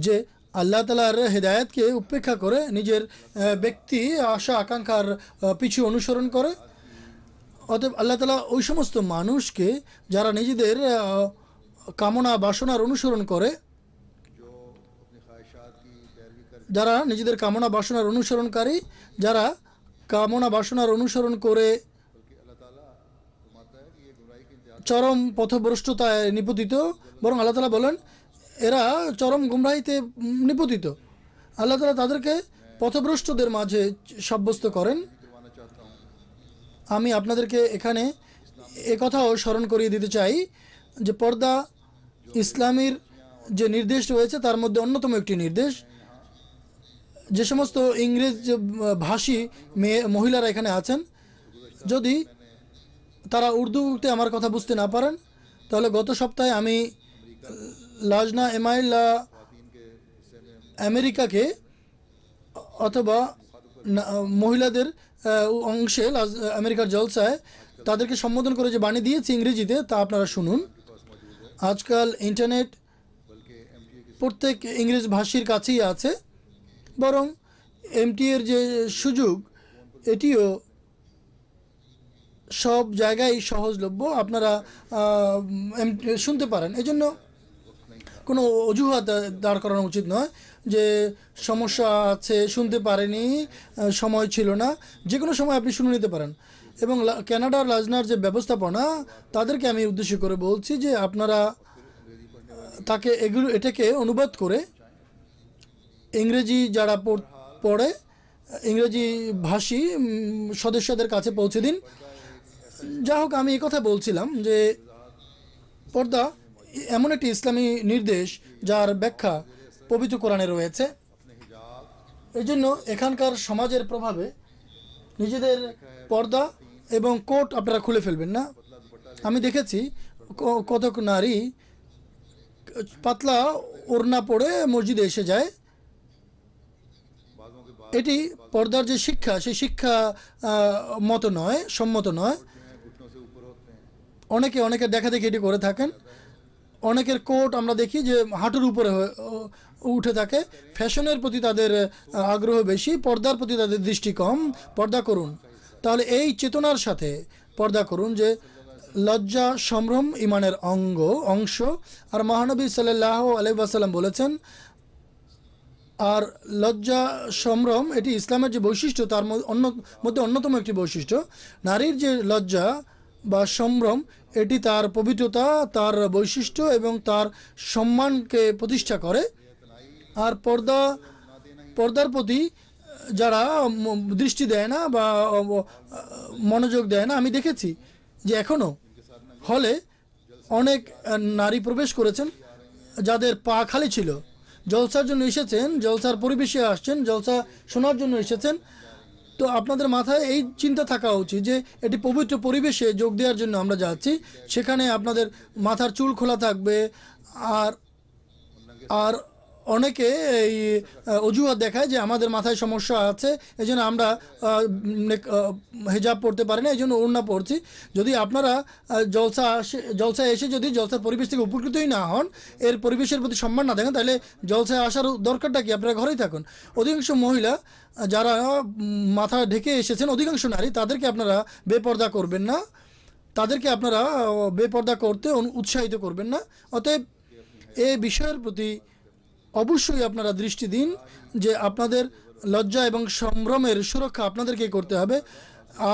যে আল্লাহ তাআলার হেদায়েতকে উপেক্ষা করে নিজের ব্যক্তি আশা আকাঙ্ক্ষার পিছু অনুসরণ করে। অতএব আল্লাহ তাআলা ওই সমস্ত মানুষকে যারা নিজেদের কামনা বাসনার অনুসরণ করে, যারা নিজেদের কামনা বাসনার অনুসরণকারী, যারা কামনা বাসনার অনুসরণ করে চরম পথভ্রষ্টতায় নিপতিত, বরং আল্লাহ তাআলা বলেন এরা চরম গুমরাহিতে নিপতিত। আল্লাহ তাআলা তাদেরকে পথভ্রষ্টদের মাঝে সাব্যস্ত করেন। আমি আপনাদেরকে এখানে একথাও স্মরণ করিয়ে দিতে চাই যে পর্দা ইসলামের যে নির্দেশ রয়েছে তার মধ্যে অন্যতম একটি নির্দেশ। যে সমস্ত ইংরেজ ভাষী মহিলারা এখানে আছেন, যদি তারা উর্দুতে আমার কথা বুঝতে না পারেন, তাহলে গত সপ্তাহে আমি লাজনা এমাইলা আমেরিকাকে অথবা মহিলাদের অংশে আমেরিকার জলসায় তাদেরকে সম্বোধন করে যে বাণী দিয়েছি ইংরেজিতে, তা আপনারা শুনুন। আজকাল ইন্টারনেট প্রত্যেক ইংরেজ ভাষীর কাছেই আছে, বরং এমটি এর যে সুযোগ এটিও সব জায়গায় সহজলভ্য, আপনারা শুনতে পারেন। এজন্য কোনো অজুহাত দাঁড় করানো উচিত নয় যে সমস্যা আছে, শুনতে পারেনি, সময় ছিল না। যে কোনো সময় আপনি শুনে নিতে পারেন। এবং কানাডার লাজনার যে ব্যবস্থাপনা, তাদেরকে আমি উদ্দেশ্য করে বলছি যে আপনারা তাকে এটাকে অনুবাদ করে ইংরেজি যারা পড়ে ইংরেজি ভাষী সদস্যদের কাছে পৌঁছে দিন। যা হোক, আমি এই কথা বলছিলাম যে পর্দা এমন একটি ইসলামী নির্দেশ যার ব্যাখ্যা পবিত্র কোরআনে রয়েছে। এই জন্য এখানকার সমাজের প্রভাবে নিজেদের পর্দা এবং কোট আপনারা খুলে ফেলবেন না। আমি দেখেছি কতক নারী পাতলা ওড়না পরে মসজিদে এসে যায়। এটি পর্দার যে শিক্ষা, সেই শিক্ষা মতো নয়, সম্মত নয়। অনেকে দেখা দেখি এটি করে থাকেন। অনেকের কোট আমরা দেখি যে হাঁটুর উপরে উঠে থাকে। ফ্যাশনের প্রতি তাদের আগ্রহ বেশি, পর্দার প্রতি তাদের দৃষ্টি কম। পর্দা করুন, তাহলে এই চেতনার সাথে পর্দা করুন যে লজ্জা সম্ভ্রম ইমানের অংশ। আর মহানবী সাল্লাল্লাহু আলাইহি ওয়াসাল্লাম বলেছেন, আর লজ্জা সম্ভ্রম এটি ইসলামের যে বৈশিষ্ট্য তার মধ্যে অন্যতম একটি বৈশিষ্ট্য। নারীর যে লজ্জা বা সম্ভ্রম এটি তার পবিত্রতা, তার বৈশিষ্ট্য এবং তার সম্মানকে প্রতিষ্ঠা করে। আর পর্দার প্রতি যারা দৃষ্টি দেয় না বা মনোযোগ দেয় না, আমি দেখেছি যে এখনও হলে অনেক নারী প্রবেশ করেছেন যাদের পা খালি ছিল, জলসার জন্য এসেছেন, জলসার পরিবেশে আসছেন, জলসা শোনার জন্য এসেছেন। তো আপনাদের মাথায় এই চিন্তা থাকা উচিত যে এটি পবিত্র পরিবেশে যোগ দেওয়ার জন্য আমরা যাচ্ছি। সেখানে আপনাদের মাথার চুল খোলা থাকবে। আর অনেকে এই অজুহাত দেখায় যে আমাদের মাথায় সমস্যা আছে, এই জন্য আমরা হিজাব পড়তে পারি না, এই জন্য ওড়না পড়ছি। যদি আপনারা জলসায় এসে যদি জলসার পরিবেশ থেকে উপকৃতই না হন, এর পরিবেশের প্রতি সম্মান না দেখেন, তাহলে জলসায় আসার দরকারটা কি? আপনারা ঘরেই থাকুন। অধিকাংশ মহিলা যারা মাথা ঢেকে এসেছেন, অধিকাংশ নারী, তাদেরকে আপনারা বেপর্দা করবেন না, তাদেরকে আপনারা বেপর্দা করতে উৎসাহিত করবেন না। অতএব এই বিষয়ের প্রতি অবশ্যই আপনারা দৃষ্টি দিন যে আপনাদের লজ্জা এবং সম্ভ্রমের সুরক্ষা আপনাদেরকে করতে হবে।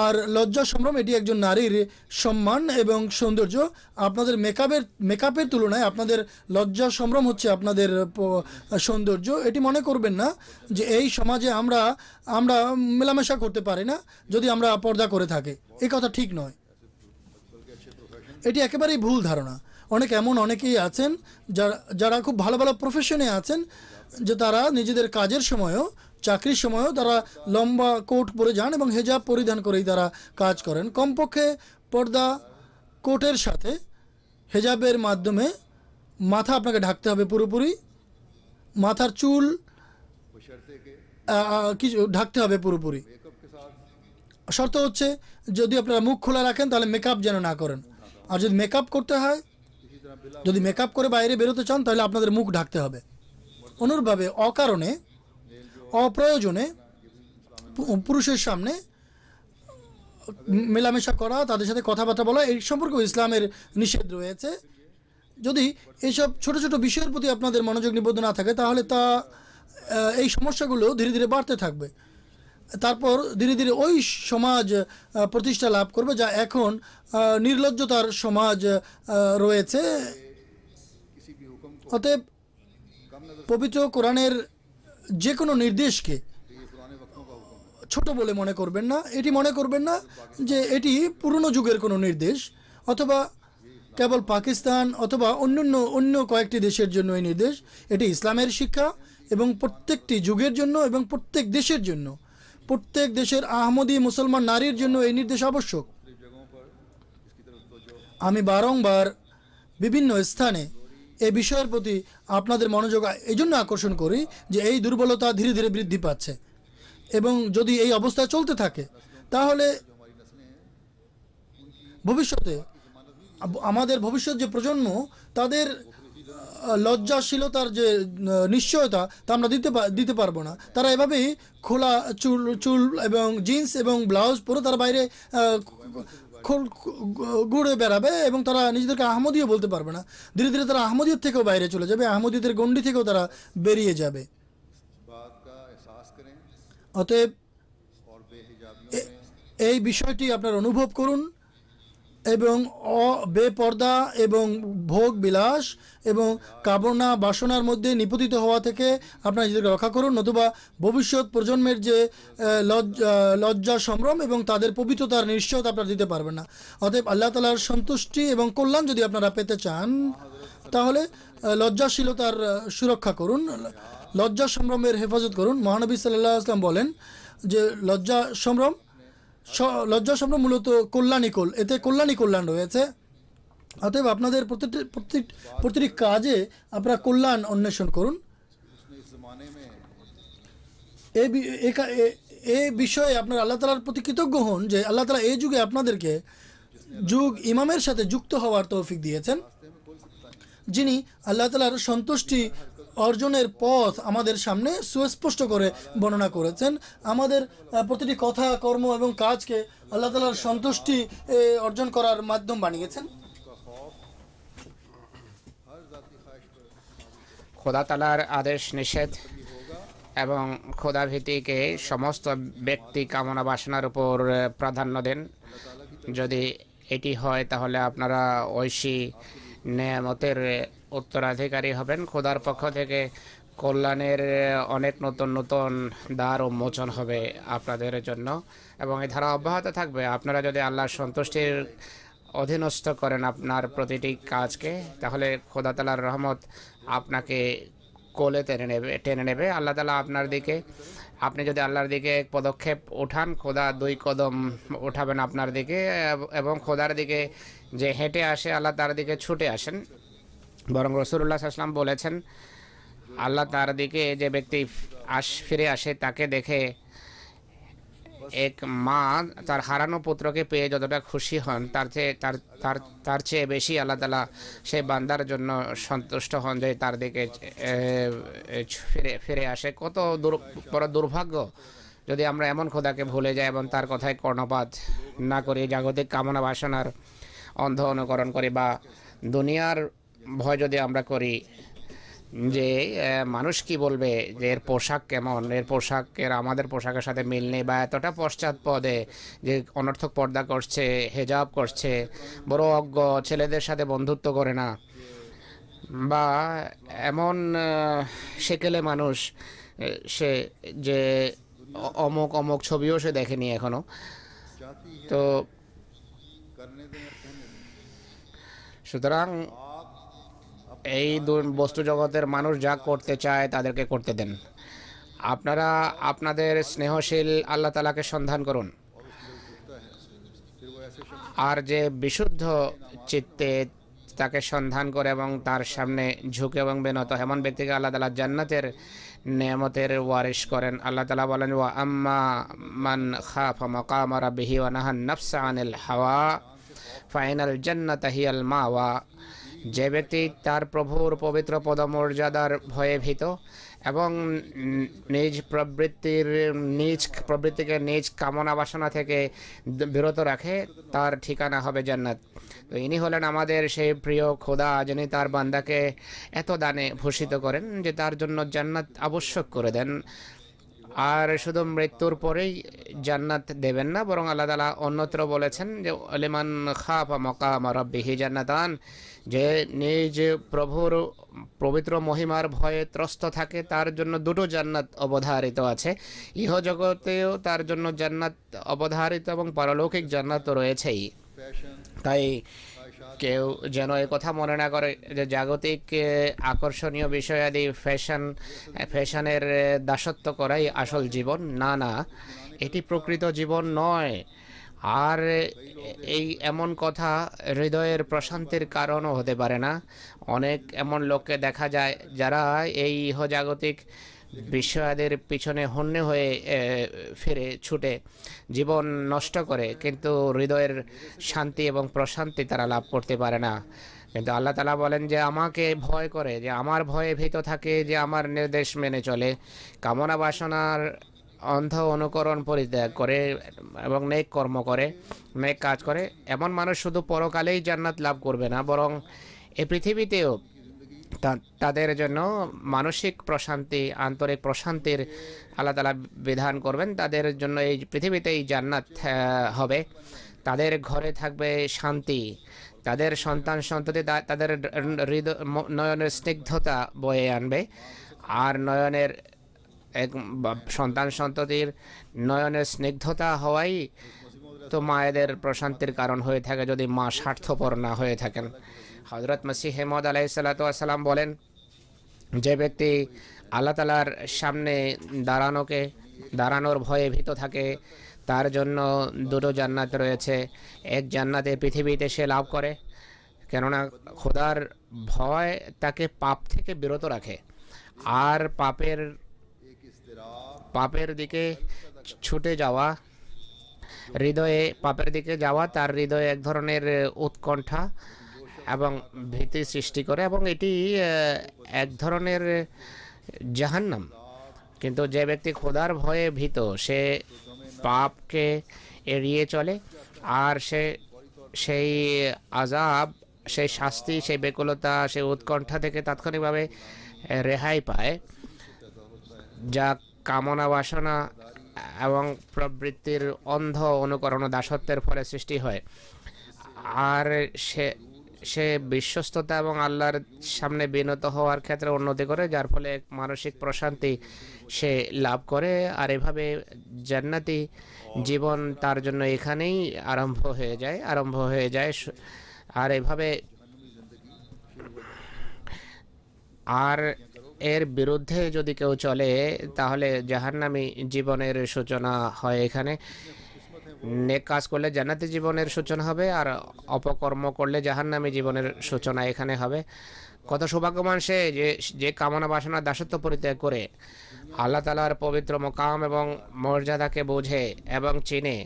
আর লজ্জা সম্ভ্রম এটি একজন নারীর সম্মান এবং সৌন্দর্য। আপনাদের মেকআপের তুলনায় আপনাদের লজ্জা সম্ভ্রম হচ্ছে আপনাদের সৌন্দর্য। এটি মনে করবেন না যে এই সমাজে আমরা মেলামেশা করতে পারি না যদি আমরা পর্দা করে থাকি। এই কথা ঠিক নয়, এটি একেবারেই ভুল ধারণা। অনেকেই আছেন যারা খুব ভালো ভালো প্রফেশনে আছেন, যে তারা নিজেদের কাজের সময়ও চাকরির সময়ও তারা লম্বা কোট পরে যান এবং হেজাব পরিধান করেই তারা কাজ করেন। কমপক্ষে পর্দা কোটের সাথে হেজাবের মাধ্যমে মাথা আপনাকে ঢাকতে হবে পুরোপুরি, মাথার চুল কিছু ঢাকতে হবে পুরোপুরি। শর্ত হচ্ছে যদি আপনারা মুখ খোলা রাখেন তাহলে মেকআপ যেন না করেন, আর যদি মেকআপ করতে হয়, যদি মেকআপ করে বাইরে বেরোতে চান তাহলে আপনাদের মুখ ঢাকতে হবে। অনুরূপভাবে অকারণে অপ্রয়োজনে পুরুষের সামনে মেলামেশা করা, তাদের সাথে কথাবার্তা বলা, এই সম্পর্কেও ইসলামের নিষেধ রয়েছে। যদি এইসব ছোট ছোট বিষয়ের প্রতি আপনাদের মনোযোগ নিবদ্ধ না থাকে তাহলে তা এই সমস্যাগুলো ধীরে ধীরে বাড়তে থাকবে। তারপর ধীরে ধীরে ওই সমাজ প্রতিষ্ঠা লাভ করবে যা এখন নির্লজ্জতার সমাজ রয়েছে। অতএব পবিত্র কোরআনের যে কোনো নির্দেশকে ছোট বলে মনে করবেন না। এটি মনে করবেন না যে এটি পুরনো যুগের কোনো নির্দেশ, অথবা কেবল পাকিস্তান অথবা অন্য কয়েকটি দেশের জন্য এই নির্দেশ। এটি ইসলামের শিক্ষা এবং প্রত্যেকটি যুগের জন্য এবং প্রত্যেক দেশের জন্য, প্রত্যেক দেশের আহমদী মুসলমান নারীর জন্য এই নির্দেশ আবশ্যক। আমি বারংবার বিভিন্ন স্থানে এই বিষয়ের প্রতি আপনাদের মনোযোগ এই জন্য আকর্ষণ করি যে এই দুর্বলতা ধীরে ধীরে বৃদ্ধি পাচ্ছে, এবং যদি এই অবস্থা চলতে থাকে তাহলে ভবিষ্যতে আমাদের ভবিষ্যৎ যে প্রজন্ম, তাদের লজ্জাশীলতার যে নিশ্চয়তা তা আমরা দিতে পারবো না। তারা এভাবেই খোলা চুল এবং জিন্স এবং ব্লাউজ পরে তারা বাইরে ঘুরে বেড়াবে এবং তারা নিজেদেরকে আহমদীও বলতে পারবে না। ধীরে ধীরে তারা আহমদীয়ত থেকেও বাইরে চলে যাবে, আহমদীয়তের গণ্ডি থেকেও তারা বেরিয়ে যাবে। অতএব এই বিষয়টি আপনারা অনুভব করুন এবং বেপর্দা এবং ভোগ বিলাস এবং কামনা বাসনার মধ্যে নিপতিত হওয়া থেকে আপনারা নিজেদেরকে রক্ষা করুন, নতুবা ভবিষ্যৎ প্রজন্মের যে লজ্জা সম্ভ্রম এবং তাদের পবিত্রতার নিশ্চয়তা আপনারা দিতে পারবেন না। অতএব আল্লাহ তাআলার সন্তুষ্টি এবং কল্যাণ যদি আপনারা পেতে চান তাহলে লজ্জাশীলতার সুরক্ষা করুন, লজ্জা সম্ভ্রমের হেফাজত করুন। মহানবী সাল্লাল্লাহু আলাইহি ওয়াসাল্লাম বলেন যে লজ্জা সম্ভ্রম মূলত কল্যাণীকোল, এতে কল্যাণ রয়েছে। অতএব আপনাদের প্রতিটি কাজে আপনারা কল্যাণ অন্বেষণ করুন। এই বিষয়ে আপনার আল্লাহ তাআলার প্রতি কৃতজ্ঞ হন যে আল্লাহ তাআলা এই যুগে আপনাদেরকে ইমামের সাথে যুক্ত হওয়ার তৌফিক দিয়েছেন, যিনি আল্লাহ তাআলার সন্তুষ্টি অর্জনের পথ আমাদের সামনে সুস্পষ্ট করে বর্ণনা করেছেন। আমাদের প্রতিটি কথা, কর্ম এবং কাজকে আল্লাহ তাআলার সন্তুষ্টি অর্জন করার মাধ্যম বানিয়েছেন। খোদা তাআলার আদেশ নিষেধ এবং খোদা ভীতিকে সমস্ত ব্যক্তি কামনা বাসনার উপর প্রাধান্য দেন। যদি এটি হয় তাহলে আপনারা ঐশী নেয়ামতের উত্তরাধিকারী হবেন। খোদার পক্ষ থেকে কল্যাণের অনেক নতুন নতুন দ্বার উন্মোচন হবে আপনাদের জন্য এবং এই ধারা অব্যাহত থাকবে। আপনারা যদি আল্লাহর সন্তুষ্টির অধীনস্থ করেন আপনার প্রতিটি কাজকে, তাহলে খোদা তাআলার রহমত আপনাকে কোলে টেনে নেবে। আল্লাহ তাআলা আপনার দিকে, আপনি যদি আল্লাহর দিকে এক পদক্ষেপ উঠান, খোদা 2 কদম উঠাবেন আপনার দিকে, এবং খোদার দিকে যে হেঁটে আসে আল্লাহ তার দিকে ছুটে আসেন। বরং রাসূলুল্লাহ সাল্লাল্লাহু আলাইহি ওয়াসাল্লাম বলেছেন, আল্লাহ তার দিকে যে ব্যক্তি ফিরে আসে তাকে দেখে এক মা তার হারানো পুত্রকে পেয়ে যতটা খুশি হন তার চেয়ে বেশি আল্লাহ তাআলা সেই বান্দার জন্য সন্তুষ্ট হন যে তার দিকে ফিরে আসে। কত বড় দুর্ভাগ্য যদি আমরা এমন খোদাকে ভুলে যাই এবং তার কথায় কর্ণপাত না করি, জাগতিক কামনা বাসনার অন্ধ অনুকরণ করি বা দুনিয়ার ভয় যদি আমরা করি যে মানুষ কি বলবে, যে এর পোশাক কেমন, এর পোশাকের আমাদের পোশাকের সাথে মিল নেই, বা এতটা পশ্চাৎপদে যে অনর্থক পর্দা করছে, হেজাব করছে, বড় অজ্ঞ, ছেলেদের সাথে বন্ধুত্ব করে না, বা এমন সেকেলে মানুষ সে যে অমুক ছবিও সে দেখেনি এখনো। তো সুতরাং এই বস্তু জগতের মানুষ যা করতে চায় তাদেরকে করতে দেন। আপনারা আপনাদের স্নেহশীল আল্লাহ তাআলাকে সন্ধান করুন, আর যে বিশুদ্ধ চিত্তে তাকে সন্ধান করে এবং তার সামনে ঝুঁকে এবং বিনত এমন ব্যক্তিকে আল্লাহ তাআলা জান্নাতের নেয়ামতের ওয়ারিশ করেন। আল্লাহ তাআলা বলেন, ওয়া আম্মা মান খাফা মাকামা রাব্বিহি ওয়া নাহান নাফসা আনিল হাওয়া ফাইনাল জান্নাতা হিয়াল মাওয়া। যে ব্যক্তি তার প্রভুর পবিত্র পদমর্যাদার ভয়ে ভীত এবং নিজ প্রবৃত্তিকে নিজ কামনা বাসনা থেকে বিরত রাখে, তার ঠিকানা হবে জান্নাত। তো ইনি হলেন আমাদের সেই প্রিয় খোদা, যিনি তার বান্দাকে এত দানে ভূষিত করেন যে তার জন্য জান্নাত আবশ্যক করে দেন। আর শুধু মৃত্যুর পরেই জান্নাত দেবেন না, বরং আল্লাহ তাআলা অন্যত্র বলেছেন যে লিমান খাফা মাকামা রাব্বিহি জান্নাতান, যে নিজ প্রভুর পবিত্র মহিমার ভয়ে ত্রস্ত থাকে তার জন্য দুটো জান্নাত অবধারিত আছে। ইহজগতেও তার জন্য জান্নাত অবধারিত এবং পারলৌকিক জান্নাত তো রয়েছেই। তাই কেউ যেন এই কথা মনে না করে যে জাগতিক আকর্ষণীয় বিষয়াদি ফ্যাশনের দাসত্ব করাই আসল জীবন। না না, এটি প্রকৃত জীবন নয়। আর এমন কথা হৃদয়ের প্রশান্তির কারণও হতে পারে না। অনেক এমন লোককে দেখা যায় যারা এই ইহজাগতিক বিষয়াদের পিছনে হন্যে হয়ে ফিরে ছুটে জীবন নষ্ট করে, কিন্তু হৃদয়ের শান্তি এবং প্রশান্তি তারা লাভ করতে পারে না। কিন্তু আল্লাহ তাআলা বলেন যে আমাকে ভয় করে, যে আমার ভয়ে ভীত থাকে, যে আমার নির্দেশ মেনে চলে, কামনা বাসনার অন্ধ অনুকরণ পরিত্যাগ করে এবং নেক কর্ম করে, নেক কাজ করে, এমন মানুষ শুধু পরকালেই জান্নাত লাভ করবে না, বরং এই পৃথিবীতেও তাদের জন্য মানসিক প্রশান্তি, আন্তরিক প্রশান্তির আল্লাহ তাআলা বিধান করবেন। তাদের জন্য এই পৃথিবীতেই জান্নাত হবে, তাদের ঘরে থাকবে শান্তি, তাদের সন্তান সন্ততি তাদের নয়নের স্নিগ্ধতা বয়ে আনবে। আর নয়নের সন্তান সন্ততির নয়নের স্নিগ্ধতা হওয়াই তো মায়েদের প্রশান্তির কারণ হয়ে থাকে, যদি মা স্বার্থপর না হয়ে থাকেন। হযরত মসিহ মউদ আলাইহিস সালাতু ওয়াস সালাম বলেন, যে ব্যক্তি আল্লাহ তাআলার সামনে দাঁড়ানোর ভয়ে ভীত থাকে তার জন্য দুটো জান্নাত রয়েছে। এক জান্নাতে পৃথিবীতে সে লাভ করে, কেননা খোদার ভয় তাকে পাপ থেকে বিরত রাখে। আর পাপের দিকে ছুটে যাওয়া, পাপের দিকে যাওয়া তার হৃদয়ে এক ধরনের উৎকণ্ঠা এবং ভীতি সৃষ্টি করে, এবং এটি এক ধরনের জাহান্নাম। কিন্তু যে ব্যক্তি খোদার ভয়ে ভীত, সে পাপকে এড়িয়ে চলে, আর সেই আযাব, সেই শাস্তি, সেই বেকুলতা, সেই উৎকণ্ঠা থেকে তাৎক্ষণিকভাবে রেহাই পায়, যা কামনা বাসনা এবং প্রবৃত্তির অন্ধ অনুকরণ ও দাসত্বের ফলে সৃষ্টি হয়। আর সে বিশ্বস্ততা এবং আল্লাহর সামনে বিনত হওয়ার ক্ষেত্রে উন্নতি করে, যার ফলে মানসিক প্রশান্তি সে লাভ করে। আর এভাবে জান্নাতি জীবন তার জন্য এখানেই আরম্ভ হয়ে যায়। আর এভাবে আর এর বিরুদ্ধে যদি কেউ চলে, তাহলে জাহান্নামী জীবনের সূচনা হয় এখানে। নেক কাজ করলে জান্নাতি জীবনের সূচনা হবে, আর অপকর্ম করলে জাহান্নামী জীবনের সূচনা এখানে হবে। কত সৌভাগ্যবান সে যে কামনা বাসনার দাসত্ব পরিত্যাগ করে আল্লাহ তাআলার পবিত্র মকাম এবং মর্যাদাকে বোঝে এবং চিনে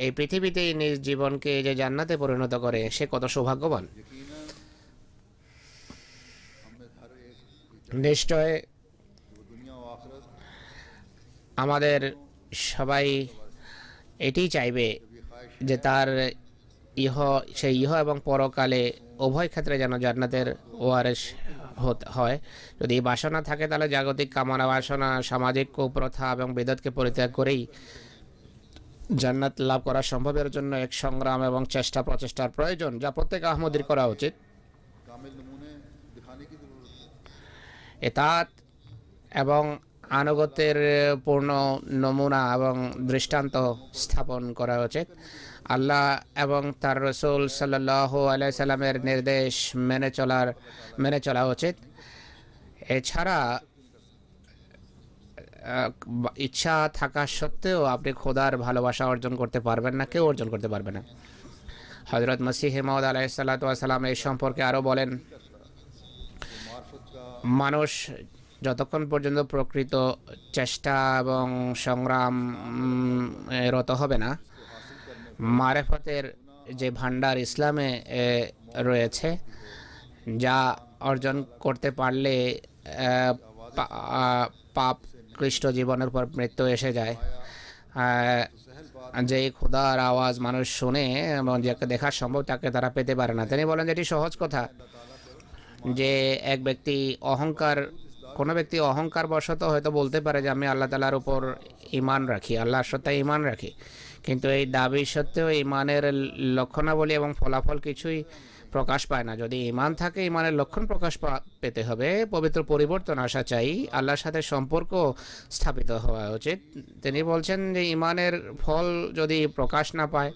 এই পৃথিবীতেই নিজ জীবনকে যে জান্নাতে পরিণত করে, সে কত সৌভাগ্যবান। নিশ্চয় আমাদের সবাই এটি চাইবে যে তার সেই ইহ এবং পরকালে উভয় ক্ষেত্রে যেন জান্নাতের ওয়ারিশ হয়। যদি বাসনা থাকে তাহলে জাগতিক কামনা বাসনা, সামাজিক কুপ্রথা এবং বিদতকে পরিত্যাগ করেই জান্নাত লাভ করা সম্ভবের জন্য এক সংগ্রাম এবং প্রচেষ্টার প্রয়োজন, যা প্রত্যেক আহমদীর করা উচিত। এতাত এবং আনুগত্যের পূর্ণ নমুনা এবং দৃষ্টান্ত স্থাপন করা উচিত। আল্লাহ এবং তার রাসূল সাল্লাল্লাহু আলাইহি সাল্লামের নির্দেশ মেনে চলা উচিত। এছাড়া ইচ্ছা থাকা সত্ত্বেও আপনি খোদার ভালোবাসা অর্জন করতে পারবেন না, কেউ অর্জন করতে পারবে না। হযরত মসিহ মাউদ আলাইহিসসালাতু ওয়া সালাম এই সম্পর্কে আরও বলেন, মানুষ যতক্ষণ পর্যন্ত প্রকৃত চেষ্টা এবং সংগ্রাম রত হবে না, মারেফতের যে ভান্ডার ইসলামে রয়েছে, যা অর্জন করতে পারলে পাপ ক্লিষ্ট জীবনের পর মৃত্যু এসে যায়, যে খোদার আওয়াজ মানুষ শুনে এবং যাকে দেখা সম্ভব তাকে তারা পেতে পারে না। তিনি বলেন যে এটি সহজ কথা যে কোনো ব্যক্তি অহংকার বশত হয়তো বলতে পারে যে আমি আল্লাহ তাআলার উপর ঈমান রাখি, আল্লাহর সত্তায় ঈমান রাখি, কিন্তু এই দাবি সত্ত্বেও ঈমানের লক্ষণাবলী এবং ফলাফল কিছুই প্রকাশ পায় না। যদি ঈমান থাকে, ঈমানের লক্ষণ প্রকাশ পেতে হবে, পবিত্র পরিবর্তন আসা চাই, আল্লাহর সাথে সম্পর্ক স্থাপিত হওয়া উচিত। তিনি বলছেন যে ঈমানের ফল যদি প্রকাশ না পায়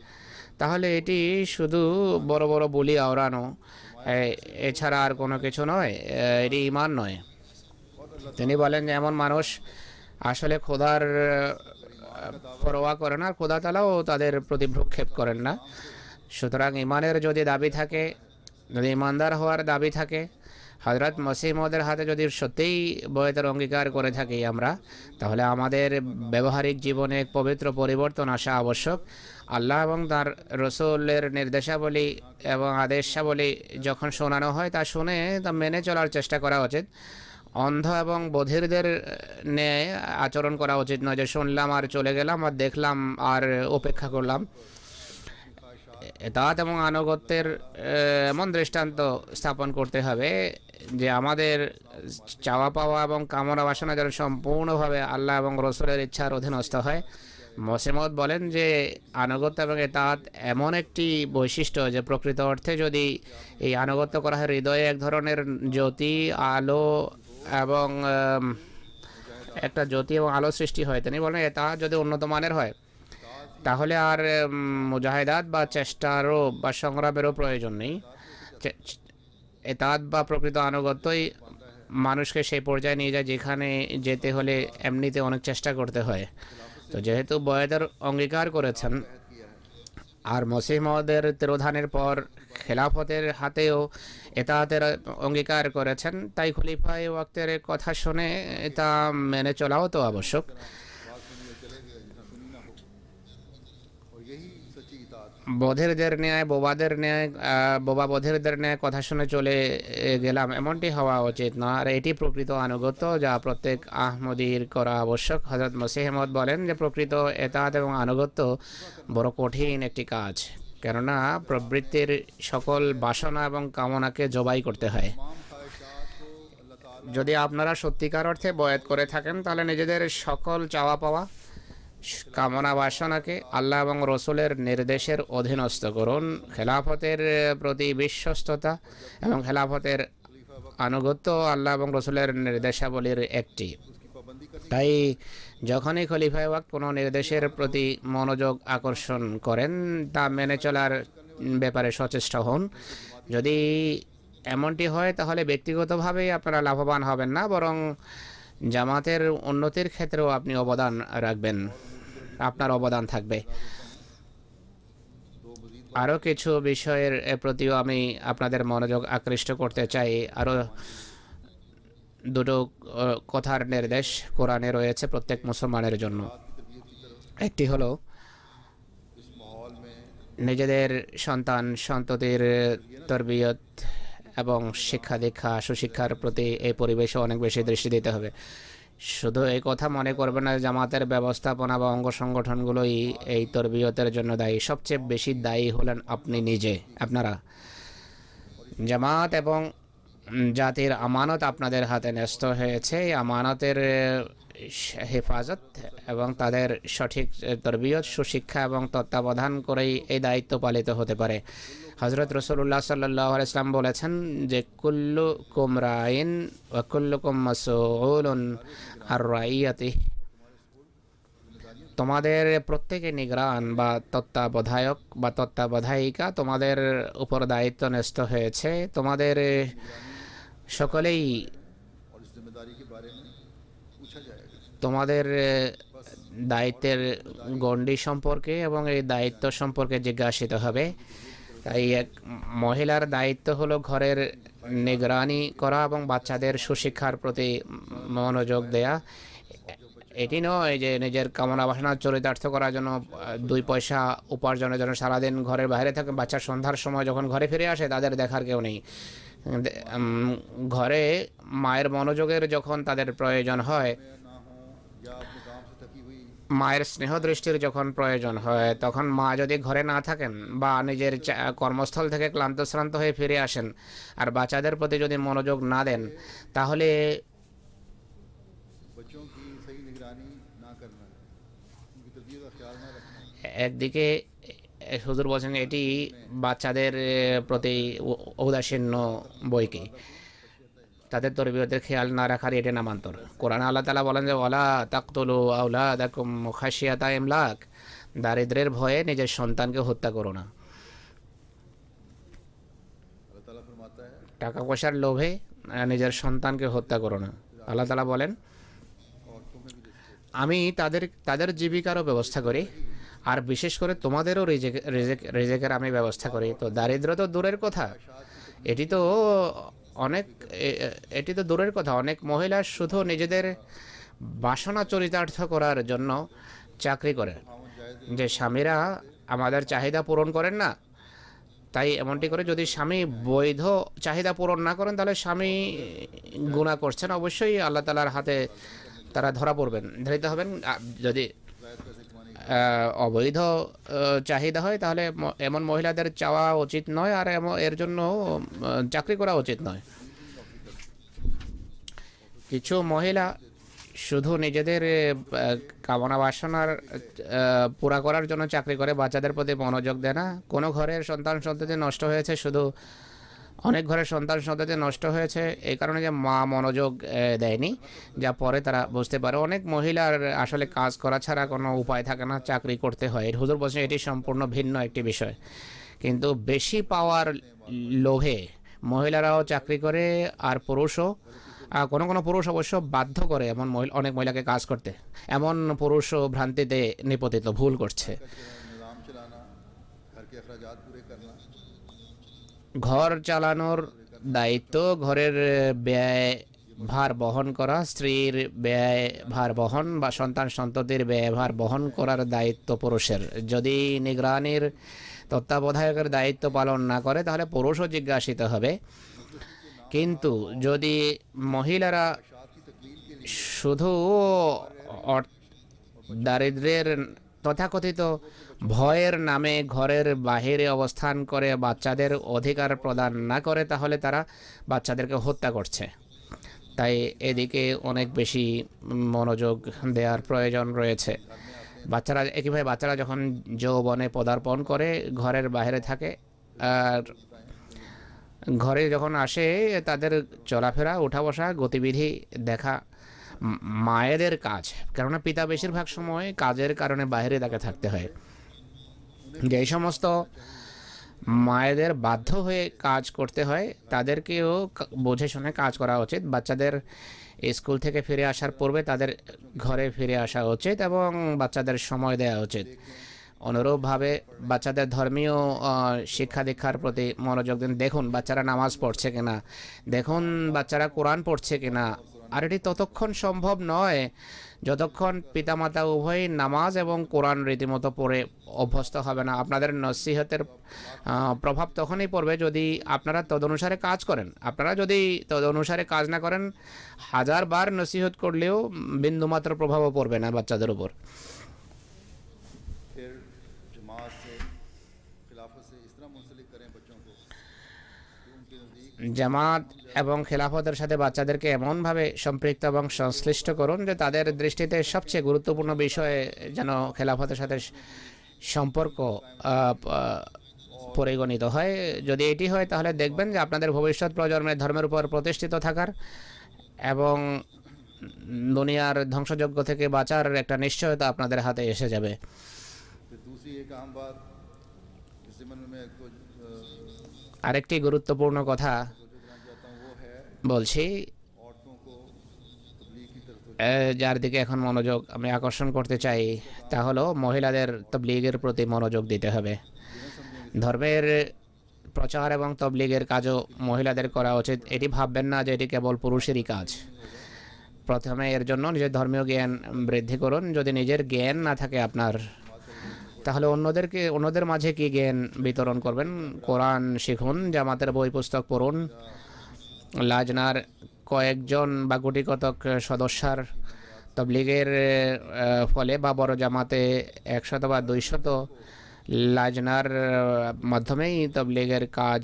তাহলে এটি শুধু বড় বড় বুলি আওড়ানো, এছাড়া আর কোনো কিছু নয়, এটি ঈমান নয়। তিনি বলেন যে এমন মানুষ আসলে খোদার পরোয়া করে না, খোদা তাআলাও তাদের প্রতি ভ্রুক্ষেপ করেন না। সুতরাং ঈমানের যদি দাবি থাকে, যদি ঈমানদার হওয়ার দাবি থাকে, হযরত মসিহ মাউদের হাতে যদি সত্যিই বয়তের অঙ্গীকার করে থাকি আমরা, তাহলে আমাদের ব্যবহারিক জীবনে পবিত্র পরিবর্তন আসা আবশ্যক। আল্লাহ এবং তার রসুলের নির্দেশাবলী এবং আদেশাবলী যখন শোনানো হয় তা শুনে তা মেনে চলার চেষ্টা করা উচিত। অন্ধ এবং বধিরদের ন্যায় আচরণ করা উচিত নয় যে শুনলাম আর চলে গেলাম আর দেখলাম আর উপেক্ষা করলাম। এতাত এবং আনুগত্যের এমন দৃষ্টান্ত স্থাপন করতে হবে যে আমাদের চাওয়া পাওয়া এবং কামনা বাসনা যেন সম্পূর্ণভাবে আল্লাহ এবং রসুলের ইচ্ছার অধীনস্থ হয়। মসিহ মাউদ বলেন যে আনুগত্য এবং এতাত এমন একটি বৈশিষ্ট্য যে প্রকৃত অর্থে যদি এই আনুগত্য করা হয়, হৃদয়ে এক ধরনের জ্যোতি, আলো এবং একটা জ্যোতি এবং আলো সৃষ্টি হয়। তিনি বলেন এতাত যদি উন্নত মানের হয় তাহলে আর মুজাহিদাত বা চেষ্টারও বা সংগ্রামেরও প্রয়োজন নেই। এতাত বা প্রকৃত আনুগত্যই মানুষকে সেই পর্যায়ে নিয়ে যায় যেখানে যেতে হলে এমনিতে অনেক চেষ্টা করতে হয়। তো যেহেতু বয়াতের অঙ্গীকার করেছেন আর মসিহ মাউদের তিরোধানের পর খেলাফতের হাতেও এতাতের অঙ্গীকার করেছেন, তাই খলিফায়ে ওয়াক্তের কথা শুনে তা মেনে চলাও তো আবশ্যক। বধিরদের ন্যায় বোবা বধিরদের ন্যায় কথা শুনে চলে গেলাম এমনটি হওয়া উচিত না, আর এটি প্রকৃত আনুগত্য যা প্রত্যেক আহমদীর করা আবশ্যক। হযরত মসিহ মাউদ বলেন যে প্রকৃত এতাত এবং আনুগত্য বড় কঠিন একটি কাজ, কেননা প্রবৃত্তির সকল বাসনা এবং কামনাকে জবাই করতে হয়। যদি আপনারা সত্যিকার অর্থে বয়াত করে থাকেন তাহলে নিজেদের সকল চাওয়া পাওয়া, কামনা বাসনাকে আল্লাহ এবং রসুলের নির্দেশের অধীনস্থ করুন। খেলাফতের প্রতি বিশ্বস্ততা এবং খেলাফতের আনুগত্য আল্লাহ এবং রসুলের নির্দেশাবলীর একটি। তাই যখনই খলিফায়ে ওয়াক্ত কোনো নির্দেশের প্রতি মনোযোগ আকর্ষণ করেন তা মেনে চলার ব্যাপারে সচেষ্ট হন। যদি এমনটি হয় তাহলে ব্যক্তিগতভাবেই আপনারা লাভবান হবেন না, বরং জামাতের উন্নতির ক্ষেত্রেও আপনি অবদান রাখবেন, আপনার অবদান থাকবে। আরও কিছু বিষয়ের প্রতিও আমি আপনাদের মনোযোগ আকৃষ্ট করতে চাই। আরও দুটো কথার নির্দেশ কোরআনে রয়েছে প্রত্যেক মুসলমানের জন্য। একটি হলো নিজেদের সন্তান সন্ততির তরবিয়ত এবং শিক্ষা দীক্ষা সুশিক্ষার প্রতি এই পরিবেশে অনেক বেশি দৃষ্টি দিতে হবে। শুধু এই কথা মনে করবেন না জামাতের ব্যবস্থাপনা বা অঙ্গ সংগঠনগুলোই এই তরবিয়তের জন্য দায়ী। সবচেয়ে বেশি দায়ী হলেন আপনি নিজে, আপনারা। জামাত এবং জাতির আমানত আপনাদের হাতে ন্যস্ত হয়েছে। এই আমানতের হেফাজত এবং তাদের সঠিক তরবিয়ত সুশিক্ষা এবং তত্ত্বাবধান করেই এই দায়িত্ব পালিত হতে পারে। হযরত রাসূলুল্লাহ সাল্লাল্লাহু আলাইহি ওয়াসাল্লাম বলেছেন যে কুল্লুকুম রাইন ওয়া কুল্লুকুম মাসউলুন আর রাইয়াতিহি, তোমাদের প্রত্যেকে নিগরান বা তত্ত্বাবধায়ক বা তত্ত্বাবধায়িকা, তোমাদের উপর দায়িত্ব ন্যস্ত হয়েছে, তোমাদের সকলেই তোমাদের দায়িত্বের গণ্ডি সম্পর্কে এবং এই দায়িত্ব সম্পর্কে জিজ্ঞাসিত হবে। তাই এক মহিলার দায়িত্ব হলো ঘরের নিগরানি করা এবং বাচ্চাদের সুশিক্ষার প্রতি মনোযোগ দেয়া। এটি নয় যে নিজের কামনা বাসনা চরিতার্থ করার জন্য 2 পয়সা উপার্জনের জন্য সারাদিন ঘরের বাইরে থাকে। বাচ্চা সন্ধ্যার সময় যখন ঘরে ফিরে আসে তাদের দেখার কেউ নেই। ঘরে মায়ের মনোযোগের যখন তাদের প্রয়োজন হয়, মায়ের স্নেহ দৃষ্টির যখন প্রয়োজন হয়, তখন মা যদি ঘরে না থাকেন বা নিজের কর্মস্থল থেকে ক্লান্ত শ্রান্ত হয়ে ফিরে আসেন আর বাচ্চাদের প্রতি যদি মনোযোগ না দেন, তাহলে একদিকে হুজুর বলছেন এটি বাচ্চাদের প্রতি ঔদাসীন্য বইকে, তাদের তরবিয়তের খেয়াল না রাখার এটা নামান্তর। কোরআন আল্লাহ তাআলা বলেন যে ওয়ালা তাকতুলু আওলাদাকুম খাশিয়াতা ইমলাক, দারিদ্র্যের ভয়ে নিজের সন্তানকে হত্যা করো না। টাকা পয়সার লোভে নিজের সন্তানকে হত্যা করো না। আল্লাহ তাআলা বলেন আমি তাদের জীবিকারও ব্যবস্থা করি, আর বিশেষ করে তোমাদেরও রিজেকের আমি ব্যবস্থা করি। তো দারিদ্র তো দূরের কথা, এটি তো দূরের কথা। অনেক মহিলা শুধু নিজেদের বাসনা চরিতার্থ করার জন্য চাকরি করে, যে স্বামীরা আমাদের চাহিদা পূরণ করেন না, তাই এমনটি করে। যদি স্বামী বৈধ চাহিদা পূরণ না করেন তাহলে স্বামী গুনাহ করছেন, অবশ্যই আল্লাহ তাআলার হাতে তারা ধরা পড়বেন, ধৃত হবেন। যদি অবৈধ চাহিদা হয় তাহলে এমন মহিলাদের চাওয়া উচিত নয়, আর এর জন্য চাকরি করা উচিত নয়। কিছু মহিলা শুধু নিজেদের কামনা বাসনার পুরা করার জন্য চাকরি করে, বাচ্চাদের প্রতি মনোযোগ দেয় না। কোনো ঘরের সন্তান সন্ততি নষ্ট হয়েছে, শুধু অনেক ঘরের সন্তান সন্ততি নষ্ট হয়েছে এই কারণে যে মা মনোযোগ দেয়নি, যা পরে তারা বুঝতে পারে। অনেক মহিলার আসলে কাজ করা ছাড়া কোনো উপায় থাকে না, চাকরি করতে হয়। হুজুর বলছেন এটি সম্পূর্ণ ভিন্ন একটি বিষয়। কিন্তু বেশি পাওয়ার লোভে মহিলারাও চাকরি করে, আর পুরুষও, কোনো কোনো পুরুষ অবশ্য বাধ্য করে এমন অনেক মহিলাকে কাজ করতে। এমন পুরুষও ভ্রান্তিতে নিপতিত, ভুল করছে। ঘর চালানোর দায়িত্ব, ঘরের ব্যয় ভার বহন করা, স্ত্রীর ব্যয় ভার বহন বা সন্তান সন্ততির ব্যয় ভার বহন করার দায়িত্ব পুরুষের। যদি নিগরানির তত্ত্বাবধায়কের দায়িত্ব পালন না করে তাহলে পুরুষও জিজ্ঞাসিত হবে। কিন্তু যদি মহিলারা শুধু দারিদ্র্যের তথাকথিত ভয়ের নামে ঘরের বাহিরে অবস্থান করে বাচ্চাদের অধিকার প্রদান না করে, তাহলে তারা বাচ্চাদেরকে হত্যা করছে। তাই এদিকে অনেক বেশি মনোযোগ দেওয়ার প্রয়োজন রয়েছে। বাচ্চারা একইভাবে বাচ্চারা যখন যৌবনে পদার্পণ করে ঘরের বাইরে থাকে, আর ঘরে যখন আসে তাদের চলাফেরা, উঠা বসা, গতিবিধি দেখা মায়েদের কাজ। কেননা পিতা বেশিরভাগ সময় কাজের কারণে বাইরে তাকে থাকতে হয়। যেই সমস্ত মায়েদের বাধ্য হয়ে কাজ করতে হয় তাদেরকেও বুঝে শুনে কাজ করা উচিত। বাচ্চাদের স্কুল থেকে ফিরে আসার পূর্বে তাদের ঘরে ফিরে আসা উচিত এবং বাচ্চাদের সময় দেওয়া উচিত। অনুরূপভাবে বাচ্চাদের ধর্মীয় শিক্ষা দীক্ষার প্রতি মনোযোগ দিন। দেখুন বাচ্চারা নামাজ পড়ছে কিনা, দেখুন বাচ্চারা কোরআন পড়ছে কিনা। আর এটি ততক্ষণ সম্ভব নয় যতক্ষণ পিতামাতা উভয়ই নামাজ এবং কোরআন রীতিমতো পড়ে অভ্যস্ত হবে না। আপনাদের নসিহতের প্রভাব তখনই পড়বে যদি আপনারা তদনুসারে কাজ করেন। আপনারা যদি তদনুসারে কাজ না করেন, 1000 বার নসিহত করলেও বিন্দুমাত্র প্রভাবও পড়বে না বাচ্চাদের উপর। জামাত এবং খেলাফতের সাথে বাচ্চাদেরকে এমনভাবে সম্পৃক্ত এবং সংশ্লিষ্ট করুন যে তাদের দৃষ্টিতে সবচেয়ে গুরুত্বপূর্ণ বিষয়ে যেন খেলাফতের সাথে সম্পর্ক পরিগণিত হয়। যদি এটি হয় তাহলে দেখবেন যে আপনাদের ভবিষ্যৎ প্রজন্মের ধর্মের উপর প্রতিষ্ঠিত থাকার এবং দুনিয়ার ধ্বংসযজ্ঞ থেকে বাঁচার একটা নিশ্চয়তা আপনাদের হাতে এসে যাবে। আরেকটি গুরুত্বপূর্ণ কথা বলছি, যার দিকে এখন মনোযোগ আমি আকর্ষণ করতে চাই তা হলো মহিলাদের তবলিগের প্রতি মনোযোগ দিতে হবে। ধর্মের প্রচার এবং তবলিগের কাজও মহিলাদের করা উচিত। এটি ভাববেন না যে এটি কেবল পুরুষেরই কাজ। প্রথমে এর জন্য নিজের ধর্মীয় জ্ঞান বৃদ্ধি করুন। যদি নিজের জ্ঞান না থাকে আপনার, তাহলে অন্যদের মাঝে কি জ্ঞান বিতরণ করবেন? কোরআন শিখুন, জামাতের বই পুস্তক পড়ুন। লাজনার কয়েকজন বা গুটি কতক সদস্যার তবলিগের ফলে বা বড় জামাতে 100 বা 200 লাজনার মাধ্যমেই তবলিগের কাজ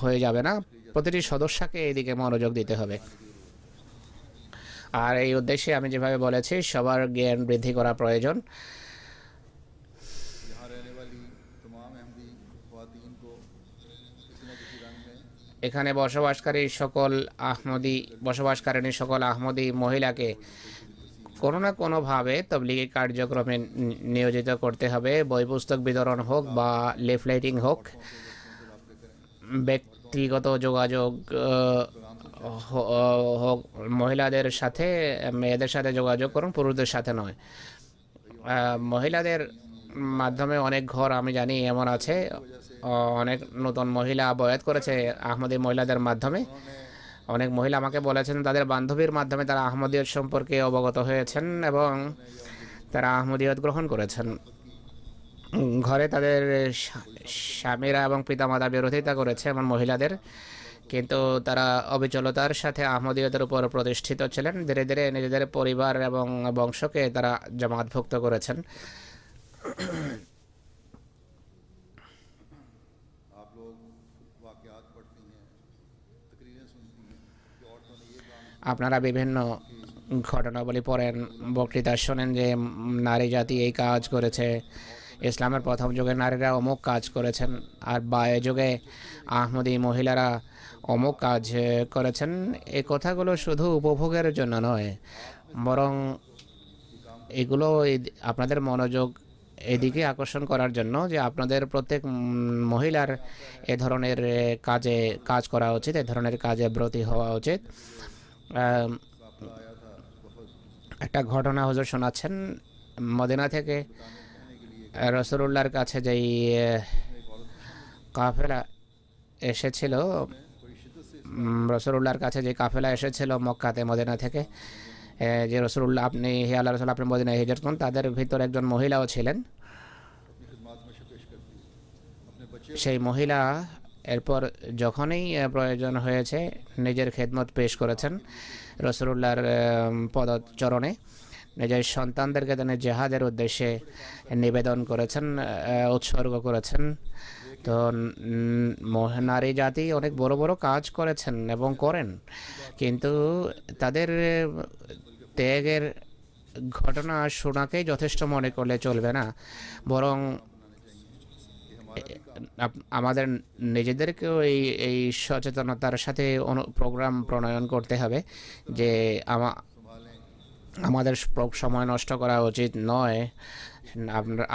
হয়ে যাবে না। প্রতিটি সদস্যকে এদিকে মনোযোগ দিতে হবে। আর এই উদ্দেশ্যে আমি যেভাবে বলেছি, সবার জ্ঞান বৃদ্ধি করা প্রয়োজন। এখানে বসবাসকারিণী সকল আহমদী মহিলাকে কোনো না কোনোভাবে তবলিগি কার্যক্রমে নিয়োজিত করতে হবে। বই পুস্তক বিতরণ হোক বা লিফলেটিং হোক, ব্যক্তিগত যোগাযোগ হোক, মহিলাদের সাথে মেয়েদের সাথে যোগাযোগ করুন, পুরুষদের সাথে নয়। মহিলাদের মাধ্যমে অনেক ঘর আমি জানি এমন আছে, অনেক নতুন মহিলা বয়াত করেছে আহমদী মহিলাদের মাধ্যমে। অনেক মহিলা আমাকে বলেছেন তাদের বান্ধবীর মাধ্যমে তারা আহমদিয়ত সম্পর্কে অবগত হয়েছেন এবং তারা আহমদিয়ত গ্রহণ করেছেন। ঘরে তাদের স্বামীরা এবং পিতামাতা বিরোধিতা করেছে এমন মহিলাদের, কিন্তু তারা অবিচলতার সাথে আহমদিয়তের উপর প্রতিষ্ঠিত ছিলেন। ধীরে ধীরে নিজেদের পরিবার এবং বংশকে তারা জামাতভুক্ত করেছেন। আপনারা বিভিন্ন ঘটনাবলী পড়েন, বক্তৃতা শোনেন যে নারী জাতি এই কাজ করেছে, ইসলামের প্রথম যুগে নারীরা অমুক কাজ করেছেন, আর বায়ে যুগে আহমদী মহিলারা অমুক কাজ করেছেন। এই কথাগুলো শুধু উপভোগের জন্য নয়, বরং এগুলো আপনাদের মনোযোগ এদিকে আকর্ষণ করার জন্য যে আপনাদের প্রত্যেক মহিলার এ ধরনের কাজ করা উচিত, এ ধরনের কাজে ব্রতী হওয়া উচিত। একটা ঘটনা হুজুর শোনাচ্ছেন, মদিনা থেকে রাসূলুল্লাহর কাছে যেই কাফেলা এসেছিল, রাসূলুল্লাহর কাছে যে কাফেলা এসেছিল মক্কাতে মদিনা থেকে, যে রাসূলুল্লাহ হে আল্লাহর রাসূল আপনি মদিনায় হিজরত করুন, তাদের ভিতর একজন মহিলাও ছিলেন। সেই মহিলা এরপর যখনই প্রয়োজন হয়েছে নিজের খেদমত পেশ করেছেন রাসূলুল্লাহর পদচরণে। নিজের সন্তানদেরকে তিনি জেহাদের উদ্দেশ্যে নিবেদন করেছেন, উৎসর্গ করেছেন। তো নারী জাতি অনেক বড় বড় কাজ করেছেন এবং করেন, কিন্তু তাদের ত্যাগের ঘটনা শোনাকেই যথেষ্ট মনে করলে চলবে না, বরং আমাদের নিজেদেরকেও এই সচেতনতার সাথে প্রোগ্রাম প্রণয়ন করতে হবে যে আমাদের সময় নষ্ট করা উচিত নয়।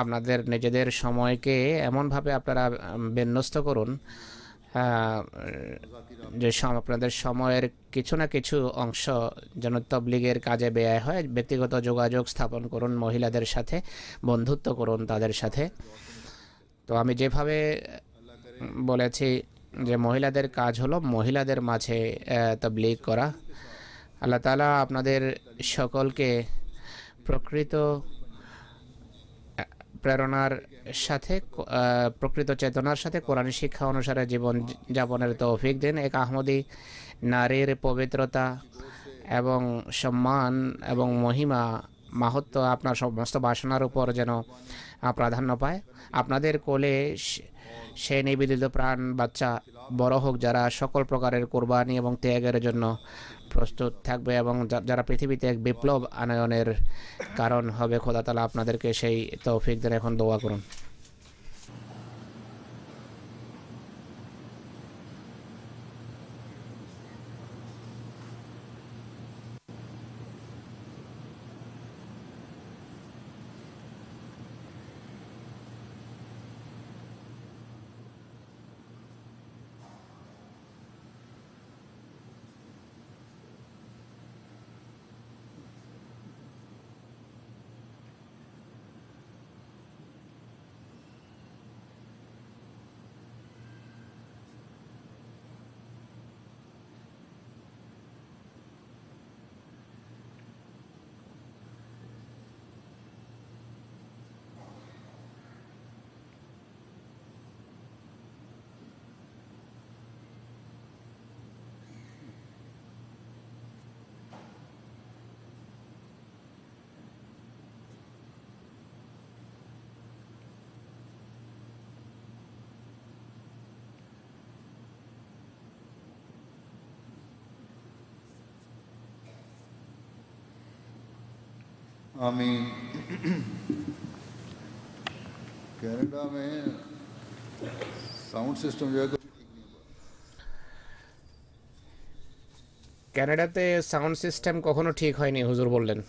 আপনাদের নিজেদের সময়কে এমনভাবে আপনারা বিন্যস্ত করুন যে আপনাদের সময়ের কিছু না কিছু অংশ যেন তবলিগের কাজে ব্যয় হয়। ব্যক্তিগত যোগাযোগ স্থাপন করুন মহিলাদের সাথে, বন্ধুত্ব করুন তাদের সাথে। তো আমি যেভাবে বলেছি যে মহিলাদের কাজ হলো মহিলাদের মাঝে তাবলীগ করা। আল্লাহ তাআলা আপনাদের সকলকে প্রকৃত প্রেরণার সাথে, প্রকৃত চেতনার সাথে কোরআন শিক্ষা অনুসারে জীবন যাপনের তৌফিক দিন। এক আহমদী নারীর পবিত্রতা এবং সম্মান এবং মহিমা মাহাত্ম্য আপনার সমস্ত বাসনার উপর যেন প্রাধান্য পায়। আপনাদের কোলে সে নিবেদিত প্রাণ বাচ্চা বড় হোক যারা সকল প্রকারের কোরবানি এবং ত্যাগের জন্য প্রস্তুত থাকবে এবং যারা পৃথিবীতে এক বিপ্লব আনয়নের কারণ হবে। খোদা তাআলা আপনাদেরকে সেই তৌফিক দেন। এখন দোয়া করুন। आमीन। कनाडा में साउंड सिस्टम जो है কানাডাতে সাউন্ড সিস্টেম কখনো ঠিক হয়নি হুজুর বললেন।